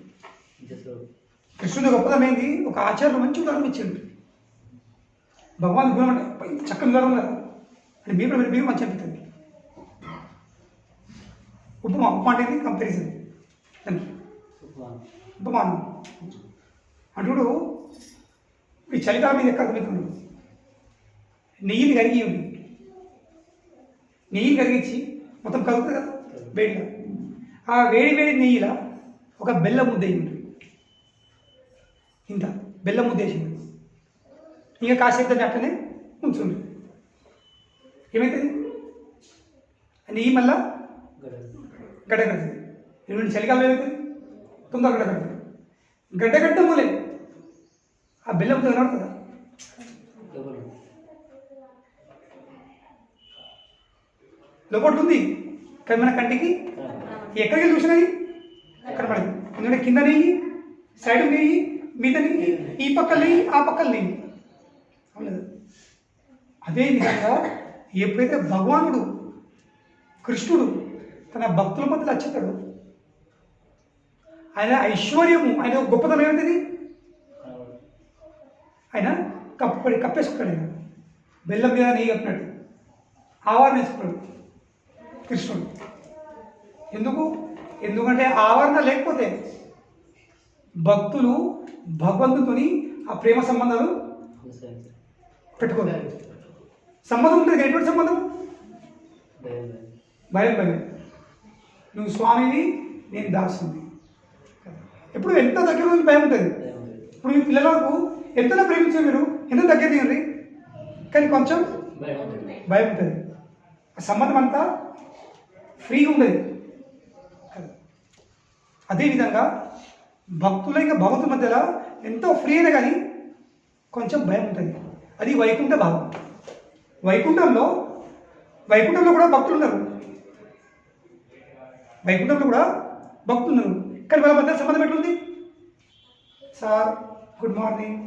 కృష్ణుడి గొప్పదనం ఏంది? ఒక ఆచార్యులు మంచి ఉదాహరణ ఇచ్చింది. భగవాన్ గుణం అంటే చక్కని ఉదాహరణ కదా, అంటే మీరు మంచి అనిపిస్తుంది. ఉపమా అంటే కంపారిజన్, దానికి ఉపమానం అంటుడు. ఈ చలికాలం మీద ఎక్కడ మీకు నెయ్యిని కరిగించి మొత్తం కలుగుతుంది కదా వేడిగా, ఆ వేడి వేడి నెయ్యిలా ఒక బెల్లం ముద్ద వేయండి, ఇంత బెల్లం ముద్ద వేసింది. ఇక కాసేపు దాన్ని అట్లనే ఉంచుంది. ఏమవుతుంది? నెయ్యి మళ్ళా గడ్డ కడుతుంది. ఎందుకంటే చలికాలం ఏమవుతుంది? తొందరగా గడ్డ కడుతుంది. గడ్డ మూలే ఆ బెల్లం ముద్ద కనబడుతుందా? లోపల ఉంది కానీ మన కంటికి ఎక్కడికి చూసినది కనపడదు. ఎందుకంటే కింద నెయ్యి, సైడ్ నెయ్యి, మీద నెయ్యి, ఈ పక్కల నెయ్యి, ఆ పక్కల నెయ్యి. అవును. అదేవిధంగా ఎప్పుడైతే భగవానుడు కృష్ణుడు తన భక్తుల మధ్యలో వచ్చేస్తాడు, ఆయన ఐశ్వర్యము, ఆయన గొప్పతనం ఏమిటిది? ఆయన కప్పేసుకుంటాడు. ఆయన బెల్లం మీద నెయ్యి కప్పినాడు, ఆవారణ వేసుకున్నాడు కృష్ణుడు. ఎందుకంటే ఆవరణ లేకపోతే భక్తులు భగవంతుని ఆ ప్రేమ సంబంధాలు పెట్టుకోలేదు. సంబంధం ఉంటుంది. ఎటువంటి సంబంధం? భయం. నువ్వు స్వామివి, నేను దాసుని. ఎప్పుడు ఎంత దగ్గర నుంచి భయం ఉంటుంది. ఇప్పుడు మీ పిల్లలకు ఎంతలో ప్రేమించారు మీరు, ఎంత దగ్గర దిగండి, కానీ కొంచెం భయం ఉంటుంది. ఆ సంబంధం అంతా ఫ్రీగా ఉండేది. అదేవిధంగా భక్తుల ఇంకా భగవంతుల మధ్యలో ఎంతో ఫ్రీ అయినా కానీ కొంచెం భయం ఉంటుంది. అది వైకుంఠ భావం. వైకుంఠంలో కూడా భక్తులు ఉన్నారు. వైకుంఠంలో కూడా భక్తులు ఉన్నారు. కానీ వాళ్ళ మధ్య సంబంధం ఎట్లుంది? Sir good morning,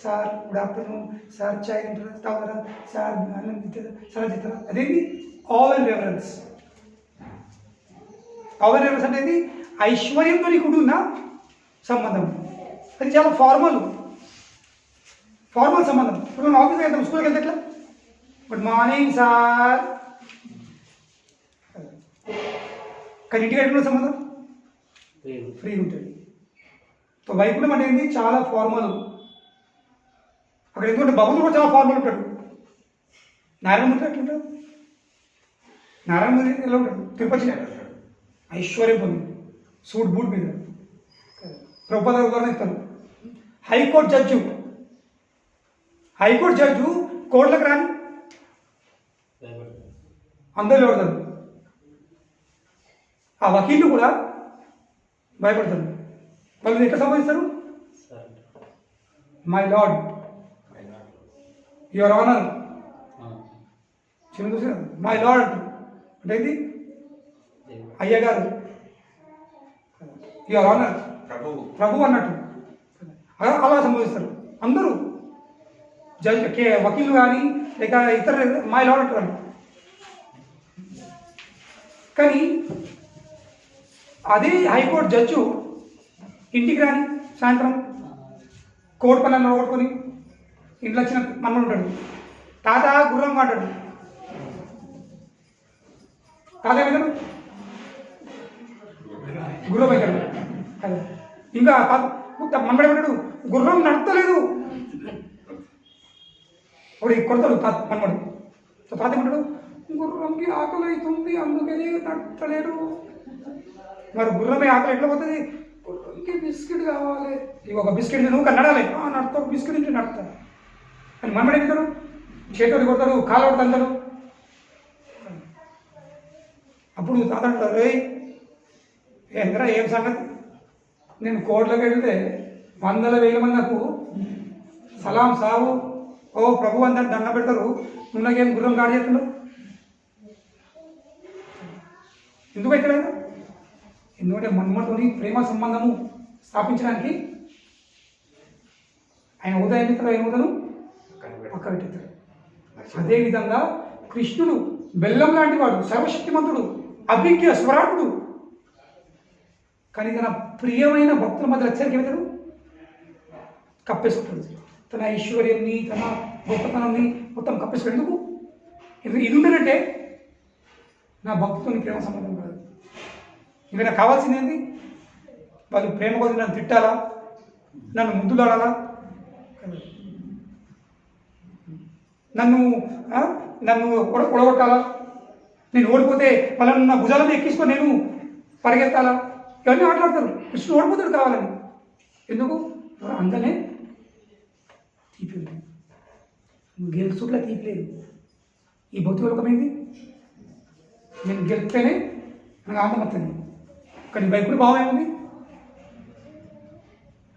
sir good afternoon, sir చాయ్ తాగుతారా, సార్ అన్నం తింటారా, సార్ తింటారా. అదేంటి? All and reference. All and reference అనేది ఐశ్వర్యంతో నీకు ఉన్న సంబంధం. అది చాలా ఫార్మల్ సంబంధం. ఇప్పుడు మనం ఆఫీస్కి వెళ్తాం, స్కూల్కి వెళ్తే ఎట్లా? Good morning sir. కానీ ఇంటికి ఎట్లా సంబంధం? ఫ్రీ ఉంటుంది. వైకుంఠం అంటే ఏంటి? చాలా ఫార్మల్. అక్కడ ఎందుకంటే భగవంతుడు కూడా చాలా ఫార్మల్ ఉంటాడు. నారాయణమూర్తి ఎట్లుంటాడు? నారాయణమూర్తి ఎలా ఉంటాడు? తిరుపతి ఐశ్వర్యం పొంది సూట్ బూట్ మీద ప్రభుత్వ ఉదాహరణ ఇస్తాను. హైకోర్టు జడ్జు కోర్టులకు రాని అందరూ పడతారు. ఆ వకీళ్ళు కూడా భయపడతారు. వాళ్ళు ఎట్లా సంపాదిస్తారు? My lord, your honour. చిన్న చూసి మై లార్డ్ అంటే ఏంటి? అయ్యగారు, యువర్ ఆనర్, ప్రభు అన్నట్టు అలా సంబోధిస్తారు అందరూ. వకీలు కానీ లేక ఇతర మై లార్డ్ అంటారు. కానీ అదే హైకోర్టు జడ్జు ఇంటికి రాని సాయంత్రం కోర్టు పనులను ఓడుకొని ఇంట్లో వచ్చిన మనమని ఉంటాడు. తాత గుర్రం అంటాడు. తాత ఏమైనా గుర్రం అవుతాడు. ఇంకా మనబడి ఉంటాడు, గుర్రం నడతలేదు. అప్పుడు కొడతాడు మనమడు. తాత ఏమంటాడు? గుర్రంకి ఆకలి అవుతుంది, అందుకని నడతలేడు. మరి గుర్రమే ఆకలి ఎట్లా పోతుంది? గుర్రంకి బిస్కెట్ కావాలి. ఇక ఒక బిస్కెట్ నువ్వు నడాలి, నడతా, ఒక బిస్కెట్ తింటే నడతా అని మనబడి ఎక్కుతాడు. చేతులు కొడతారు, కాలు కొడతారు. అప్పుడు తాత అంటారు, ఏంద్రా ఏం సంగతి? నేను కోట్లోకి వెళ్తే 100,000 మంది నాకు సలాం సాగు, ఓ ప్రభు అందరు దండ పెడతారు, నువ్వు నాకేం గుర్రం కాడు చేస్తున్నావు? ఎందుకు ఎక్కడైనా? ఎందుకంటే మన్మథుని ప్రేమ సంబంధము స్థాపించడానికి ఆయన ఉదయం ఎత్తాడు, ఆయన ఉదయం పక్క పెట్టేస్తాడు. అదేవిధంగా కృష్ణుడు బెల్లం లాంటి వాడు, సర్వశక్తిమంతుడు, అభిజ్ఞ స్వరాటుడు. కానీ తన ప్రియమైన భక్తుల మధ్య వచ్చరికి ఏమవుతాడు? కప్పేసుకుంటాడు. తన ఐశ్వర్యాన్ని, తన గొప్పతనాన్ని మొత్తం కప్పేసుకుంటాడు. ఎందుకు? ఇది ఉండనంటే నా భక్తుని ప్రేమ సంబంధం కాదు. ఇంకా నాకు కావాల్సింది ఏంటి? వాళ్ళు ప్రేమ కొద్ది నన్ను తిట్టాలా, నన్ను ముద్దులాడాలా, నన్ను నన్ను ఒడగొట్టాలా, నేను ఓడిపోతే వాళ్ళని నా భుజాలను ఎక్కించుకొని నేను పరిగెత్తాలా, ఇవన్నీ మాట్లాడతారు. కృష్ణుడు ఓడిపోతాడు కావాలని. ఎందుకు? అందుకనే తీపి ఉంది. గెలుచుట్లా తీపి లేదు. ఈ భౌతిక లోకమైంది. నేను గెలిస్తేనే నాకు ఆనందం వస్తుంది. కానీ వైకుడి భావం ఏముంది?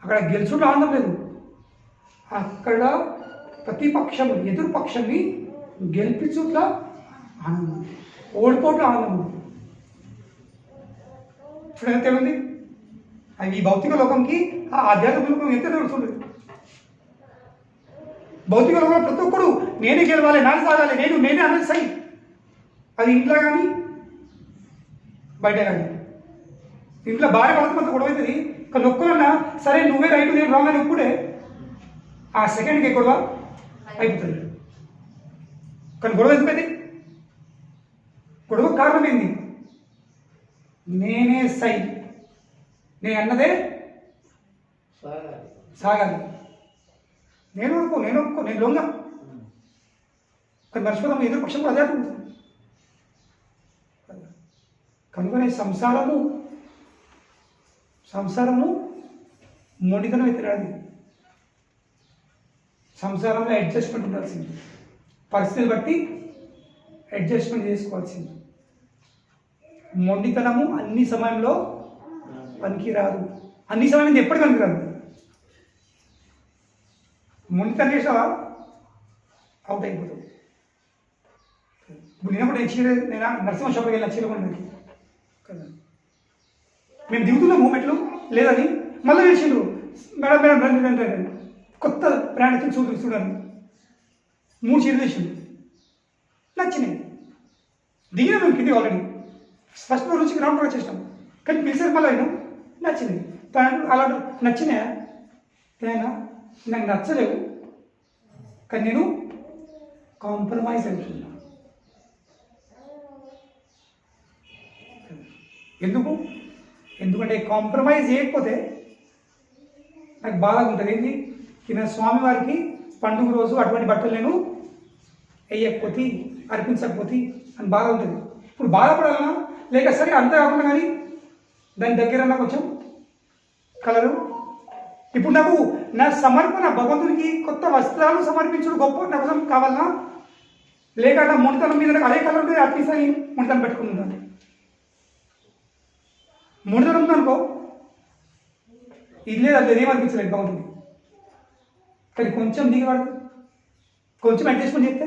అక్కడ గెలుచుట్లో ఆనందం లేదు. అక్కడ ప్రతిపక్షం ఎదురు పక్షాన్ని గెలిపించుట్లా ఆనందం, ఓడిపోవట్లో ఆనందం ఉంది. చూడండి ఏముంది? అవి ఈ భౌతిక లోకంకి ఆ ఆధ్యాత్మిక లోకం ఎంత నడుస్తుంది. భౌతిక లోకంలో ప్రతి ఒక్కడు నేనే గెలవాలి, నాన్న సాగాలి, నేనే అనేది సై. అది ఇంట్లో కానీ బయట కానీ. ఇంట్లో భార్య భర్త గొడవ అవుతుంది. కానీ ఒక్కరన్నా సరే నువ్వే రైట్ నేను రాంగ్ అని ఒప్పుడే ఆ సెకండ్కి గొడవ అయిపోతుంది. కానీ గొడవ ఎందుకది? గొడవ కారణం ఏంది? నేనే సై, నేను అన్నదే సాగాలి. నేను ఒప్పుకో నేను లొంగ. కానీ మర్చిపోదాం ఎదురు పక్షం అదే ఉంటుంది. కనుకనే సంసారము మొండితనం ఎత్తిరాది. సంసారంలో అడ్జస్ట్మెంట్ ఉండాల్సింది. పరిస్థితులు బట్టి అడ్జస్ట్మెంట్ చేసుకోవాల్సింది. మొండితనము అన్ని సమయంలో పనికిరాదు. అన్ని సమయంలో ఎప్పటికీ పనికిరాదు. మొండితనం చేసావా అవుట్ అయిపోతుంది. ఇప్పుడు నేను నరసింహ షాప్కి వెళ్ళిన చీర కొనడానికి కదా, మేము దిగుతున్నాం మూమెంట్లు లేదని మళ్ళీ వేసిండ్రు. మేడం రండి కొత్త బ్రాండ్ వచ్చింది చూడండి. 3 చీరలు వేసిండు, నచ్చినాయి. దిగినా మేము కింది ఆల్రెడీ ఫస్ట్ ఫ్లోర్ నుంచి గ్రౌండ్ ఫ్లోర్ వచ్చేసాం. కానీ పిలిచారు మళ్ళీ అయినా నచ్చినాయి. అలా నచ్చినాయా? తేనా నాకు నచ్చలేవు, కానీ నేను కాంప్రమైజ్ అవుతున్నా. ఎందుకంటే కాంప్రమైజ్ చేయకపోతే నాకు బాధగా ఉంటుంది. ఏంటి కింద స్వామివారికి పండుగ రోజు అటువంటి బట్టలు నేను వేయకపోతే అర్పించకపోతే అని బాధ ఉంటుంది. ఇప్పుడు బాధపడాలన్నా లేక సరే అంతే కాకుండా కానీ దాని దగ్గర కొంచెం కలరు. ఇప్పుడు నాకు నా సమర్పణ భగవంతునికి కొత్త వస్త్రాలు సమర్పించడం గొప్ప నా కోసం కావాలన్నా, లేక నా మునితనం మీద అదే కలర్ ఉంటే అర్పిస్తాను. మునితనం పెట్టుకుంటాను. మునితనం ఉందనుకో ఇది లేదు అది ఏమనిపించలేదు భగవంతునికి. కానీ కొంచెం దిగబడదు, కొంచెం అడ్జస్ట్మెంట్ చేస్తే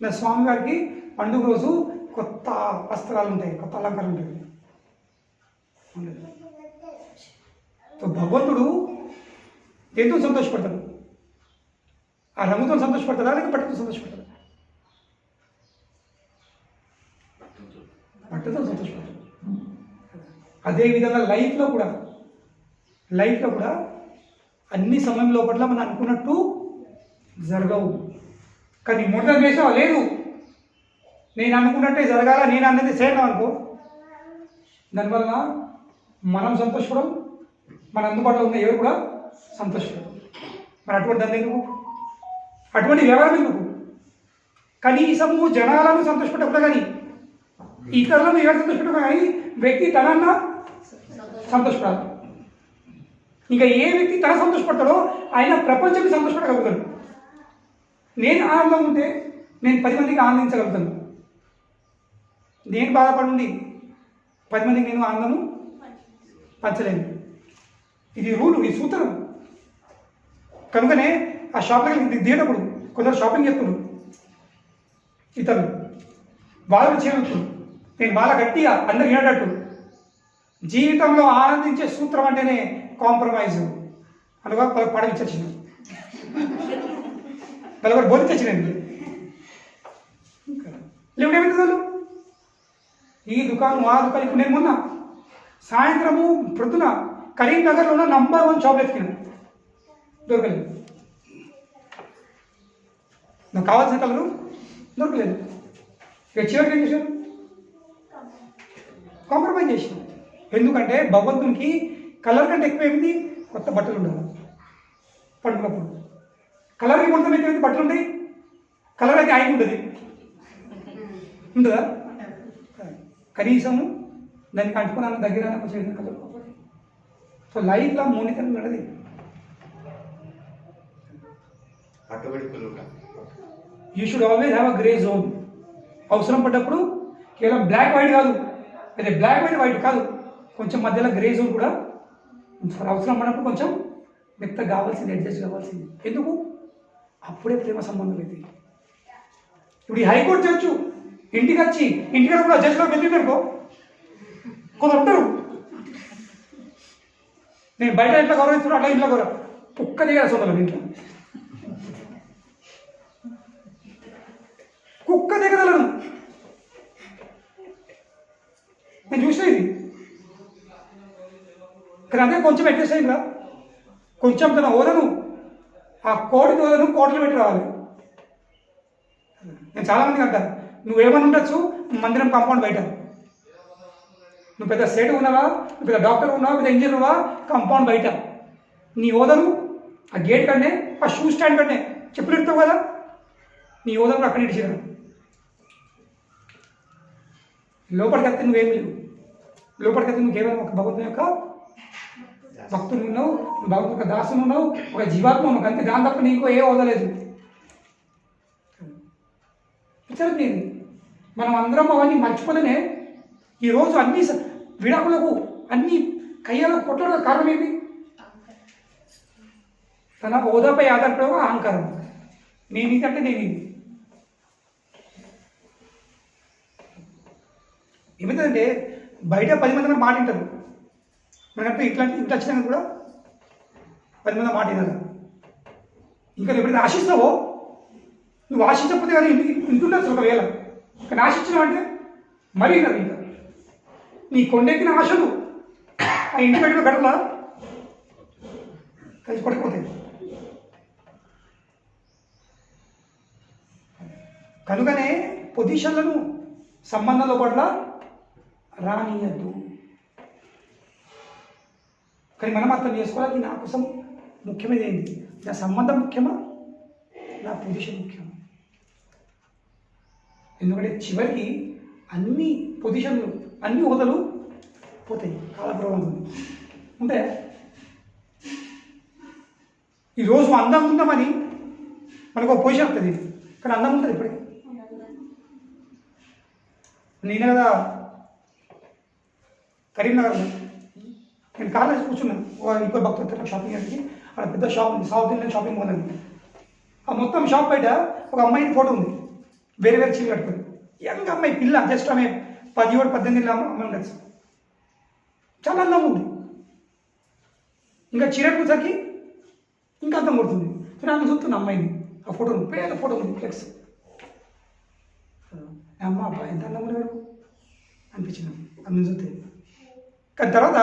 నా స్వామి గారికి పండుగ రోజు కొత్త వస్త్రాలు ఉంటాయి, కొత్త అలంకారం ఉంటుంది. భగవంతుడు దేంతో సంతోషపడతాడు? ఆ రంగుతో సంతోషపడతాడా లేక బట్టతో సంతోషపడతాడా? బట్టతో సంతోషపడతాడు. అదేవిధంగా లైఫ్లో కూడా అన్ని సమయం లోపల మనం అనుకున్నట్టు జరగవు. కానీ మొదట వేసావా లేదు నేను అనుకున్నట్టే జరగాల, నేను అన్నది చేయడం అనుకో, దానివల్ల మనం సంతోషపడం, మన అందుబాటులో ఉన్న ఎవరు కూడా సంతోషపడరు. మరి అటువంటి దాన్ని ఎందుకు? అటువంటి వ్యవహారం ఎందుకు? కనీసము జనాలను సంతోషపెట్టకుండా కానీ ఇతరులను ఎవరు సంతోషపెట్టకుండా కానీ వ్యక్తి తనన్నా సంతోషపడాలి. ఇంకా ఏ వ్యక్తి తన సంతోషపడతాడో ఆయన ప్రపంచాన్ని సంతోషపడగలుగుతాడు. నేను ఆనందం ఉంటే నేను 10 మందికి ఆనందించగలుగుతాను. నేను బాధపడి 10 మందికి నేను ఆనందము పంచలేను. ఇది రూలు, ఇది సూత్రం. కనుకనే ఆ షాపింగ్ దిగేటప్పుడు కొందరు షాపింగ్ చేస్తున్నారు, ఇతరులు వాళ్ళు చేరుతున్నారు. నేను వాళ్ళ గట్టిగా అందరు వినేటట్టు జీవితంలో ఆనందించే సూత్రం అంటేనే కాంప్రమైజ్ అనుగా పడవిచ్చొచ్చింది, వాళ్ళ బోధించొచ్చినండి. లేకుంటే ఏమైతుంది వాళ్ళు ఈ దుకాణం ఆ దుకాణం. ఇప్పుడు నేను మొన్న సాయంత్రము ప్రొద్దున కరీంనగర్లో ఉన్న నంబర్ 1 షాప్ ఎత్తికినా దొరకలేదు. నాకు కావాల్సిన కలరు దొరకలేదు. ఇక చివరికి ఏం చేశాను? కాంప్రమైజ్ చేసిన. ఎందుకంటే భగవంతునికి కలర్ కంటే ఎక్కువ ఏమిటి? కొత్త బట్టలు ఉండాలి. పండుగప్పుడు కలర్కి మొత్తం అయితే బట్టలు ఉంటాయి, కలర్ అయితే ఆయన ఉంటుంది ఉంటుందా? కనీసము దానికి అంటుకున్నాను దగ్గర కొంచెం సో లైఫ్లో మూనితనం నడది you should always have a grey zone. అవసరం పడ్డప్పుడు కేవలం బ్లాక్ వైట్ కాదు, అదే బ్లాక్ వైట్ కాదు, కొంచెం మధ్యలో గ్రే జోన్ కూడా అవసరం పడినప్పుడు కొంచెం మెత్త కావాల్సింది, అడ్జస్ట్ కావాల్సింది. ఎందుకు? అప్పుడే ప్రేమ సంబంధం అయితే. ఇప్పుడు ఈ హైకోర్టు జడ్జు ఇంటికి వచ్చి ఇంటికి కూడా జడ్జిలో వెళ్ళిపోయారుకో కొందరు ఉంటారు, నేను బయట ఇంట్లో గౌరవిస్తున్నాను అట్లా ఇంట్లో గౌరవం కుక్క దిగా సోదరు ఇంట్లో కుక్క దిగదలను నేను చూసిన ఇది. కానీ అదే కొంచెం అడ్జస్ట్ అయిందా, కొంచెం తన ఓదను ఆ కోడిని ఓదను కోటలు పెట్టి రావాలి. నేను చాలామందికి అంటాను, నువ్వేమని ఉండొచ్చు మందిరం కాంపౌండ్ బయట, నువ్వు పెద్ద సేటు ఉన్నావా, నువ్వు పెద్ద డాక్టర్ ఉన్నావా, పెద్ద ఇంజనీర్ ఉన్నావా, కాంపౌండ్ బయట నీ ఓదను ఆ గేట్ కన్నే ఆ షూ స్టాండ్ కన్నే చెప్పులు ఇస్తావు కదా, నీ ఓదను అక్కడ ఇచ్చిరా. లోపలికి వస్తే నువ్వేం లేవు, లోపలికి వస్తే నువ్వు కేవలం ఒక భగవంతుని యొక్క భక్తులు ఉన్నావు, భగవంతుని యొక్క దాసులు ఉన్నావు, ఒక జీవాత్మ ఉన్నావు అంతే. దాని తప్ప నీకు ఏ వదలేదు. పిచ్చలేదు. మనం అందరం అవన్నీ మర్చిపోతేనే ఈరోజు అన్ని విడాకులకు అన్ని కయ్యాలకు కొట్టడానికి కారణం ఏంటి? తన హోదాపై ఆధారపడే అహంకారం. నేను ఇది అంటే నేను ఇది. ఏమవుతుందంటే బయట 10 మంది మాట వింటారు, మనకంటే ఇంట్లో వచ్చినాక కూడా 10 మంది మాట వినాలి. ఇంకా నువ్వు ఎప్పుడైతే ఆశిస్తావో, నువ్వు ఆశించకపోతే కానీ ఇంటుండొచ్చు ఒకవేళ, కానీ ఆశించినావు అంటే మరీ వినరు. ఇంకా నీ కొండెక్కిన ఆశలు ఆ ఇంటి పెట్టిన గడపలా కలిసి పడిపోతాయి. కనుకనే పొజిషన్లను సంబంధంలో పట్ల రానియద్దు. కానీ మనం అర్థం చేసుకోవాలి, నా కోసం ముఖ్యమైనది ఏంటి? నా సంబంధం ముఖ్యమా, నా పొజిషన్ ముఖ్యమా? ఎందుకంటే చివరికి అన్ని పొజిషన్లు అన్ని హోదాలు పోతాయి కాలప్రభావం ఉంటే. ఈరోజు అందం ఉందామని మనకు ఒక పొజిషన్ వస్తుంది, కానీ అందం ఉంటుంది ఇప్పటికీ. నేనే కదా కరీంనగర్లో నేను కార్లో కూర్చున్నాను, ఇంకో భక్తులు షాపింగ్ చేయడానికి. అక్కడ పెద్ద షాప్ ఉంది, సౌత్ ఇండియన్ షాపింగ్ మాల్ అని. ఆ మొత్తం షాప్ బయట ఒక అమ్మాయి ఫోటో ఉంది, వేరే వేరే చీరలు కట్టుకుని. యంగ్ అమ్మాయి, పిల్ల, జస్ట్ ఆమె 17-18 అమ్మాయి ఉండొచ్చు. చాలా అందంగా ఉంది. ఇంకా చీర కూర్చోకి ఇంకా అందం కొడుతుంది. నేను ఆమె చూస్తున్నా అమ్మాయిని, ఆ ఫోటోను, పేద ఫోటో ఉంది ఫ్లెక్స్. అమ్మ అబ్బా ఎంత అందంగా ఉండేవారు అనిపించింది అమ్మని చూస్తే. కానీ తర్వాత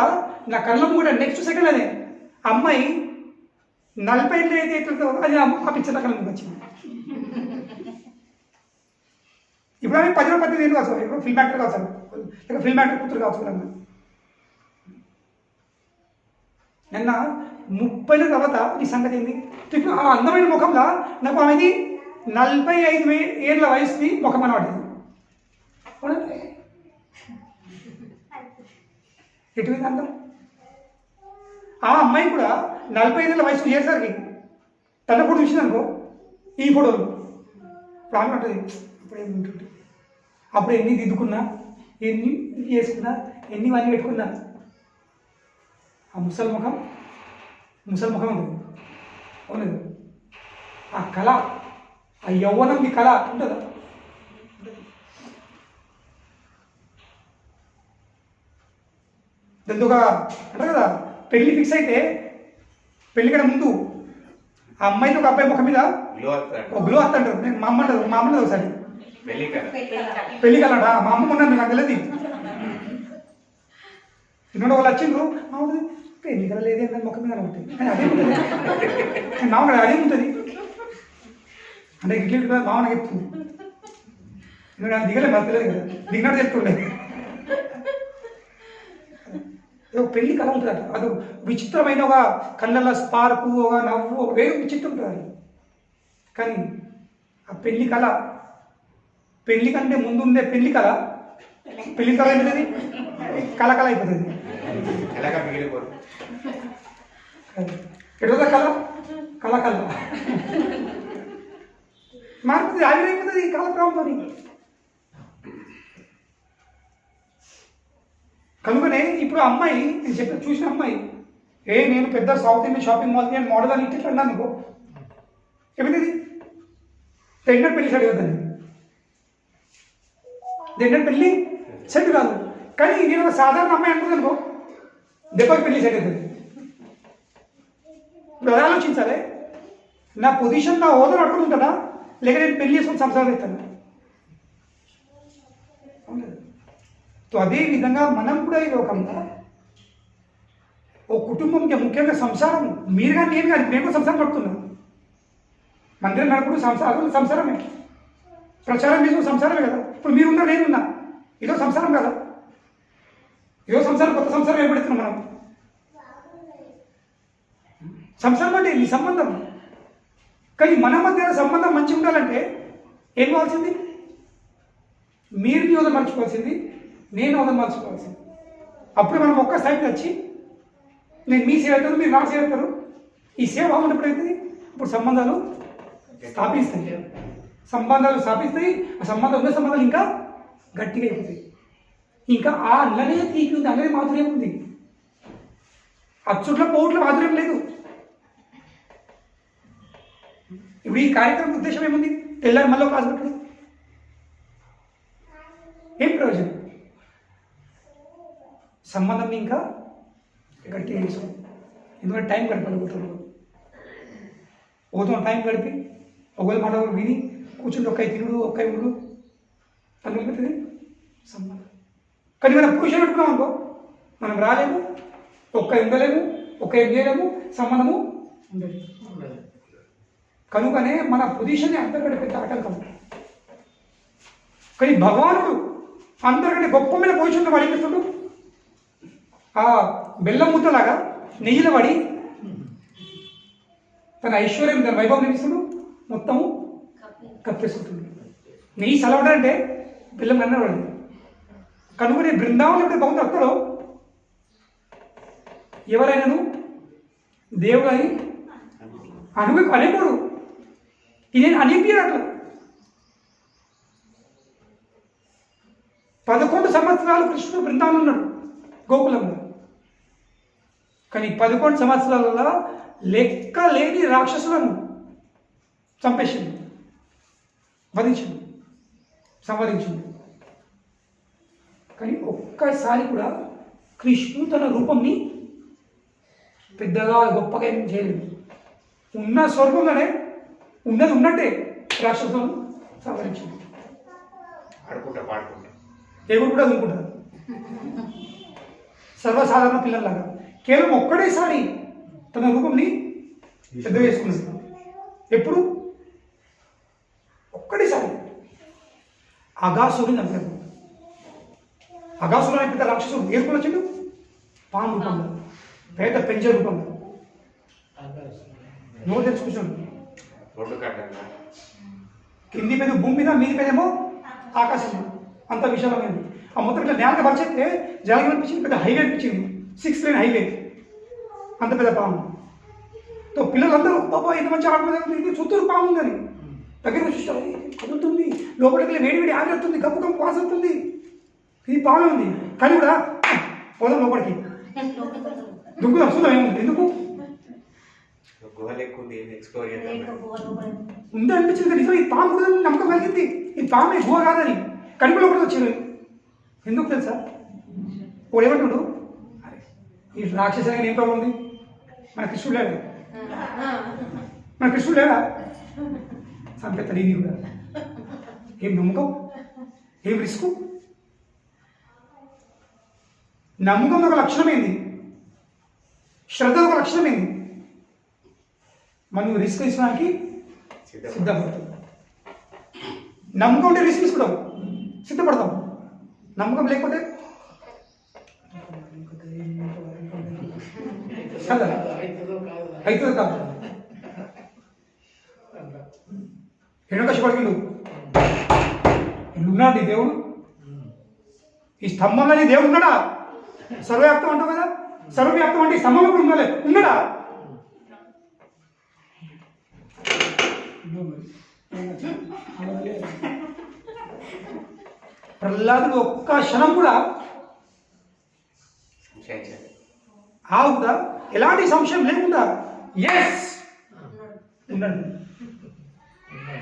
నా కళ్ళం కూడా నెక్స్ట్ సెకండ్ అదే అమ్మాయి 40 ఏళ్ళు అయితే ఎట్లా అది ఆ పిక్చర్ కళ్ళకి వచ్చింది. ఇప్పుడు ఆమె 10-18 ఏళ్ళు కావచ్చు, ఇప్పుడు ఫిల్మ్ యాక్టర్ కావచ్చు, లేక ఫిల్మ్ యాక్టర్ కూతురు కావచ్చు. నిన్న 30 ఏళ్ళ తర్వాత ఈ సంగతి ఏంది? ఇప్పుడు ఆ అందమైన ముఖంలో నాకు ఆమెది 45 ఏళ్ళ వయసుని ముఖం అనబడింది. ఎటువంటి అందం! ఆ అమ్మాయి కూడా 45 ఏళ్ళ వయసు చేసరికి తన ఫోటో చూసిందనుకో, ఈ ఫోటోలు ఇప్పుడు ఆమె ఉంటుంది. అప్పుడేమింటుంటే అప్పుడు ఎన్ని దిద్దుకున్నా, ఎన్ని చేసుకున్నా, ఎన్ని వన్నీ పెట్టుకున్నా ఆ ముసలి ముఖం ఉంటుంది. అవును, ఆ కళ, ఆ యవ్వనం మీ కళ ఉంటుందా? ఎందుగా అంటారు కదా, పెళ్ళి ఫిక్స్ అయితే పెళ్ళి కన్నా ముందు ఆ అమ్మాయితో ఒక అబ్బాయి ముఖం మీద గ్లో వస్తా అంటారు. నేను మా అమ్మ ఒకసారి పెళ్ళి కలట, మా అమ్మ ఉన్నాను నాకు తెలియదు. తిన్న వాళ్ళు వచ్చిండ్రు, అవును పెళ్ళి కల లేదే ముఖం మీద ఉంటుంది. అదేముంటుంది మామూలు అదేముంటుంది అంటే ఇట్లా మామూలుగా చెప్తుంది. నాకు దిగలే, నాకు తెలియదు కదా, దిగినట్టు చెప్తుండే. పెళ్లి కళ ఉంటుంది అట, అది విచిత్రమైన ఒక కళ్ళల్లో స్పార్కు, ఒక నవ్వు, ఒక వేరు విచిత్రం ఉంటుంది. కానీ ఆ పెళ్లి కళ, పెళ్లి కంటే ముందు ఉండే పెళ్లి కళ ఏంటిది? కళ అయిపోతుంది. ఎటుదా కళ మారుతుంది, ఆవిరైపోతుంది ఈ కాలక్రమంతో. కనుకనే ఇప్పుడు అమ్మాయి, నేను చెప్పి చూసిన అమ్మాయి, నేను పెద్ద సౌత్ ఇండియన్ షాపింగ్ మాల్కి నేను మోడల్ అని ఇట్లా అన్నాను అనుకో, ఏమిటి రెండో పెళ్లి సెట్ అవుతుంది. రెండో పెళ్లి సెట్ కాదు, కానీ నేను ఒక సాధారణ అమ్మాయి అనుకుంది అనుకో, దెబ్బకి పెళ్లి సెట్ అవుతుంది. ఇప్పుడు అది ఆలోచించాలి, నా పొజిషన్ నా హోదాను అడుగుతుంటానా, లేక నేను పెళ్లి చేసుకుని సంసారం ఇస్తాను. సో అదే విధంగా మనం కూడా ఈ లోకంలో ఓ కుటుంబంకి ముఖ్యంగా సంసారం, మీరు కానీ నేను కానీ మేము సంసారం పడుతున్నాం. మందిరం నడుపుడు సంసారమే, ప్రచారం చేసుకుని సంసారమే కదా. ఇప్పుడు మీరున్నా నేనున్నా, ఇదో సంసారం కదా. ఇదో సంసారం, కొత్త సంసారం ఏర్పడుతున్నాం మనం. సంసారం అంటే ఈ సంబంధం. కానీ మన మధ్య సంబంధం మంచిగా ఉండాలంటే ఏం కావాల్సింది? మీరు మీ హోదా మర్చిపోవాల్సింది, నేను హోదా మర్చిపోవాల్సింది. అప్పుడు మనం ఒక్క స్థాయికి వచ్చి నేను మీ సేవ అవుతాను, మీరు నా సేవ అవుతారు. ఈ సేవ ఉన్నప్పుడు అవుతుంది. ఇప్పుడు సంబంధాలు స్థాపిస్తాయి, ఆ సంబంధాలు ఉన్న సంబంధాలు ఇంకా గట్టిగా అయిపోతాయి. ఇంకా ఆ అల్లనే తీపి ఉంది, అల్లనే మాధుర్యం ఉంది. అచ్చుట్ల పోట్ల మాధుర్యం లేదు. ఇప్పుడు ఈ కార్యక్రమం ఉద్దేశం ఏముంది? తెల్లారి మళ్ళీ క్లాస్ పెట్టడం ఏం ప్రయోజనం? సంబంధం ఇంకా గట్టిగా చేసుకో. ఎందుకంటే టైం గడపగలుగుతున్నాడు. ఓతో టైం గడిపి ఒకవేళ మాట విని కూర్చుంటే ఒక్క తినుడు, ఒక్క ఇవుడు అనుకుంటుంది సంబంధం. కానీ మనం పురుషులు పెట్టుకున్నాం అనుకో, మనం రాలేము, ఒక్క ఉండలేము, ఒక్క ఏం చేయలేము, సంబంధము ఉండదు. కనుకనే మన పొజిషన్ని అందరికంటే పెద్ద ఆటంకం. కానీ భగవానుడు అందరికంటే గొప్ప మీద పొజిషన్లో పడిపిస్తుండు. ఆ బెల్లం ముద్దలాగా నెయ్యిలో పడి తన ఐశ్వర్యం, తన వైభవం నిలుస్తుడు, మొత్తము కప్పేసుకుంటుంది. నెయ్యి సలవడంటే బెల్లం కన్నవాడు. కనుకనే బృందావనం ఎప్పుడు భగవంతుడు అక్కడో ఎవరైనాను దేవుడు అని అనేవాడు. ఇది అనిపించదు అట్లా. 11 సంవత్సరాలు కృష్ణుడు బృందావనం ఉన్నాడు గోకులంలో. కానీ 11 సంవత్సరాలలో లెక్క లేని రాక్షసులను చంపేసింది, వధించింది, సంవరించింది. కానీ ఒక్కసారి కూడా కృష్ణుడు తన రూపంని పెద్దగా గొప్పగా ఏం చేయలేదు. ఉన్న స్వర్గంలోనే ఉన్నది ఉన్నట్టే రాక్షసులను సంవరించింది. దేవుడు కూడా అనుకుంటారు సర్వసాధారణ పిల్లల్లాగా. కేవలం ఒక్కడేసారి తన రూపంని పెద్ద వేసుకున్నది. ఎప్పుడు? ఒక్కడేసారి అగాసురుని చంపారు. అగాసురుడు అనే పెద్ద రాక్షసుడు ఏర్పడి వచ్చిండు పాము రూపంలో, పేద పెంచ రూపంలో. నోరు తెచ్చుకుంటాడు. కింది మీద భూమి మీద, మీది మీదేమో ఆకాశం. అంత విశాలమైంది. ఆ మొత్తం ఇట్లా నేలకి పరిచెప్తే జలకి అనిపించింది, పెద్ద హైవే అనిపించింది, 6 లేన్ హైవే. అంత పెద్ద పాము. తో పిల్లలందరూ బాబా ఎంత మంచి ఆడుతుంది, చుట్టూరు పాము ఉందని దగ్గర చూస్తారు. కదులుతుంది, లోపలికి వేడి ఆగిస్తుంది, గప్పు గప్పు వాసవుతుంది. ఇది పామే ఉంది. కానీ కూడా పోదాం లోపలికి, దుగ్గుదాం, చూద్దాం ఏముంది. ఎందుకు ఉంది అనిపించింది. నిజం ఈ పాము కూడా నమ్మకం కలిగింది, ఈ పామే గుహ కాదని. కడుపులో కూడా వచ్చారు. ఎందుకు తెలుసా? వాడు ఏమంటుడు, ఈ రాక్షసంగా ఏం ప్రాబ్లం ఉంది? మన కృష్ణుడు లేడా? మన కృష్ణుడు లేడా? సంపెత్తడి ఇది కూడా. ఏం నమ్మకం, ఏం రిస్క్. నమ్మకం ఒక లక్షణం ఏంది, శ్రద్ధ ఒక లక్షణం ఏంది. మనం రిస్క్ తీసుకోవడానికి సిద్ధపడతాం. నమ్మకం ఉంటే రిస్క్ తీసుకోవడం సిద్ధపడతాం. నమ్మకం లేకపోతే కదా అవుతుంది కాదు. ఎన్నో కష్టపడికిండు. ఉన్నాడు దేవుడు, ఈ స్తంభంలో దేవుడు ఉన్నాడా? సర్వవ్యాప్తం అంటావు కదా, సర్వవ్యాప్తం అంటే సమయంలో కూడా ఉండాలి, ఉన్నాడా? ప్రహ్లాదుడు ఒక్క క్షణం కూడా ఆగుదా, ఎలాంటి సంశయం లేకుండా ఎస్ ఉండండి.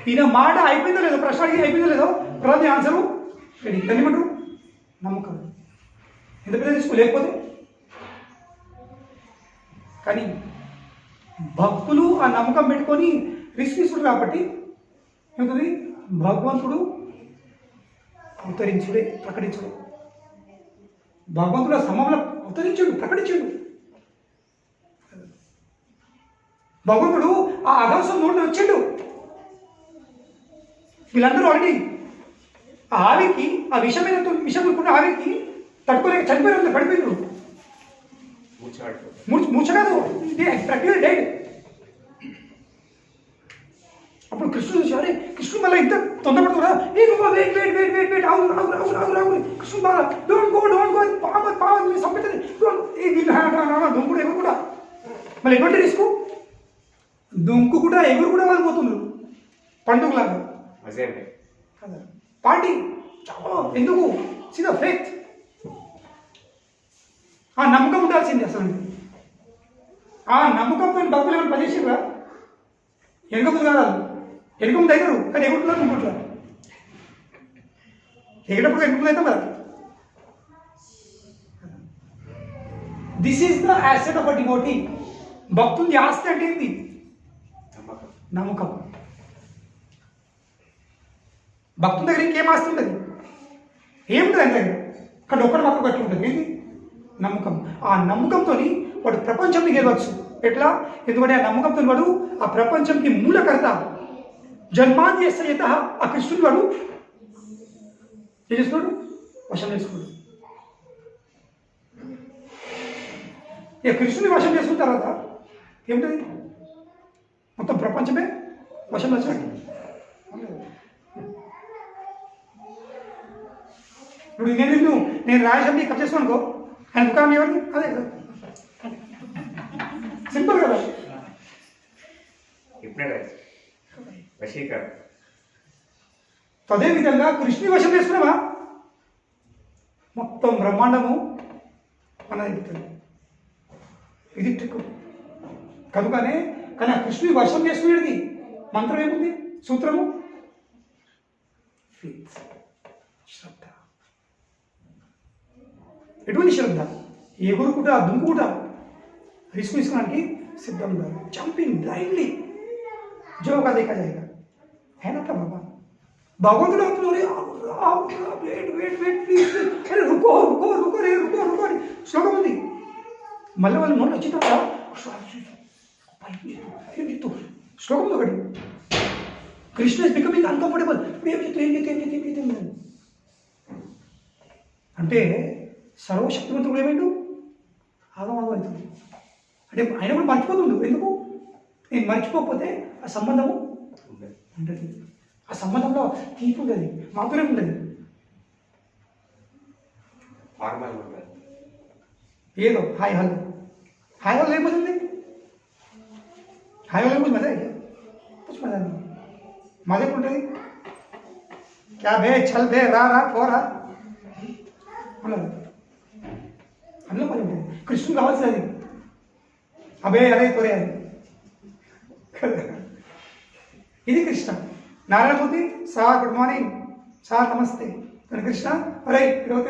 ఈయన మాట అయిపోయిందో లేదో, ప్రశ్న అడిగి అయిపోయిందో లేదో, ప్రహ్లాదు ఆన్సరు రెడీ. దాన్ని ఏమంటారు? నమ్మకం. ఎంత పెద్ద తీసుకోలేకపోతే కానీ భక్తులు ఆ నమ్మకం పెట్టుకొని రిస్క్ తీసుకుంటారు కాబట్టి ఏమవుతుంది? భగవంతుడు అవతరించుడే, ప్రకటించుడే. భగవంతుడు ఆ సమయంలో అవతరించాడు, ప్రకటించాడు. భగవంతుడు ఆ ఆకాశం నోటిని వచ్చాడు. వీళ్ళందరూ ఆల్రెడీ ఆ ఆవికి, ఆ విషం అనుకున్న ఆవికి తట్టుకోలేక చనిపోయారు, పడిపోయారు. మూర్ఛ కాదు, ప్రాక్టికల్ డెడ్. అప్పుడు కృష్ణుడు చూసి, అరే కృష్ణుడు మళ్ళీ ఇంత తొందరపడుతున్నా, కృష్ణుడు బాగా డోంట్ గో పాము సంపెట్టది, దొంకుడు ఎగురు కూడా మళ్ళీ ఎటువంటి రిస్క్, దొంకు కూడా ఎగురు కూడా వాళ్ళు పోతున్నారు పండుగలాగా కదా. పార్టీ చాలా ఎందుకు సీదా ఫేత్, ఆ నమ్మకం ఉండాల్సింది. అసలు ఆ నమ్మకంతో భక్తులు ఏమైనా పనిచేసిరా? వెనుక ముందు కాదు, వెనుక ముందు దగ్గర కానీ ఎగురుతున్నారు, అనుకుంటున్నారు. ఎగినప్పుడు వెనుక ముందు అవుతాం కదా. This is the asset of a devotee. భక్తుని ఆస్తి అంటే ఏంటి? నమ్మకం. భక్తుని దగ్గర ఇంకేం ఆస్తి ఉంటుంది? ఏముంటుంది ఆయన దగ్గర? కానీ ఒక్కటి మాత్రం గట్టి ఉంటుంది, ఏంటి? నమ్మకం. ఆ నమ్మకంతో వాడు ప్రపంచంని గెలవచ్చు. ఎట్లా? ఎందుకంటే ఆ నమ్మకంతో వాడు ఆ ప్రపంచంకి మూలకర్త. జన్మాద్యసయత ఆ కృష్ణుడు వాడు ఏం చేస్తున్నాడు? వశం చేసుకున్నాడు. ఇక కృష్ణుని వశం చేసుకున్న తర్వాత ఏమిటది? మొత్తం ప్రపంచమే వశం వచ్చినట్టు. ఇప్పుడు నేను రాజశంని కట్ చేసుకోనుకో, ఆయన దుకాణం ఎవరిది? అదే కదా, సింపుల్ కదా. అదే విధంగా కృష్ణుని వశం చేసుకున్నావా మొత్తం బ్రహ్మాండము మనది అవుతుంది. ఇది ట్రిక్. కనుకనే కానీ ఆ కృష్ణుని వశం చేసుకునేది మంత్రం ఏముంది? సూత్రము ఫెయిత్, శ్రద్ధ. ఎటువంటి శ్రద్ధ? ఎగురుకుంటా, దుంకుకుంటా, రిస్క్ తీసుకోవడానికి సిద్ధం కాదు. జంపింగ్ బ్లైండ్లీ जो का देखा जाएगा, है ना बाबा? भगवंतुడు అవుతున్నారు, అరే రుకో రుకో రుకో రే రుకో రుకో అని శ్లోకం ఉంది. మళ్ళీ వాళ్ళు నోట్ వచ్చిన తర్వాత శ్లోకం ఒకటి, కృష్ణ ఇస్ బికమింగ్ అన్కంఫర్టబుల్. ఏం అంటే సర్వశక్తివంతుడు ఏమైండు? ఆగమాగం అవుతుంది. అంటే ఆయన కూడా మర్చిపోతుండు. ఎందుకు? నేను మర్చిపోకపోతే ఆ సంబంధము ఉండదు. ఆ సంబంధంలో తీపి ఉండదు, మాధుర్యం ఉండదు, ఏదో హాయ్ హలో. హాయ్ హలో లేకపోతుంది, హాయ్ హలో లేకపోతే మజా కుछ మజా नहीं. మజా ఎప్పుడు ఉంటుంది? క్యా బే చల్ బే రా రా పోరా అన్నది, అందులో మజా ఉంటుంది. కృష్ణుడు కావాల్సింది అది, అబే అరే తోరే అది కదా. ఇది Krishna. Narayanamurthy sir good morning, sir నమస్తే. కానీ కృష్ణ అరే ఇరవై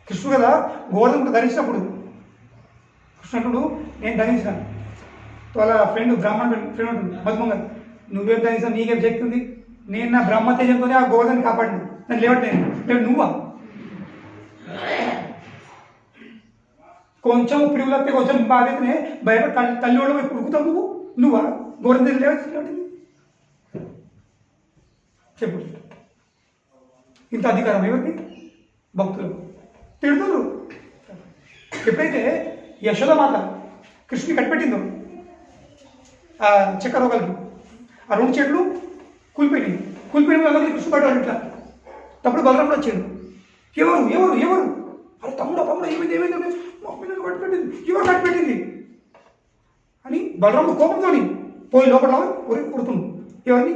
కృష్ణుడు కదా గోవర్ధనుడు ధరించినప్పుడు కృష్ణుడు నేను ధరించినాను. వాళ్ళ ఫ్రెండ్ బ్రాహ్మణ ఫ్రెండ్ ఉంటుంది మధుమంగ, నువ్వేం ధరించావు, నీకేం శక్తి ఉంది? నేను నా బ్రహ్మ తేజంతోనే ఆ గోవర్ధన్ని కాపాడిన, నన్ను లేవట్లేదు. లేవు నువ్వా? కొంచెం ప్రియులతే కొంచెం బాధైతేనే భయపడి తల్లి వాళ్ళు ఉడుకుతావు. నువ్వా గోవర్ధన్ లేవట్లేదు? చెప్పు, ఇంత అధికారం ఎవరికి? భక్తులు తిడుతున్నారు. ఎప్పుడైతే యశోదమాత కృష్ణుని కట్టిపెట్టిందో ఆ చెక్క రోగాలకి, ఆ రెండు చెట్లు కూలిపోయినాయి. కూలిపోయిన వాళ్ళకి కృష్ణ పడ్డాడు ఇట్లా. తప్పుడు బలరాముడు వచ్చాడు. ఎవరు ఎవరు ఎవరు అరే తమ్ముడు ఏమైంది ఏమైంది మా పిల్లలు కట్టిపెట్టింది ఎవరు కట్టిపెట్టింది అని బలరాముడు కోపంతో పోయి లోపల కుడుతుంది. ఎవరిని?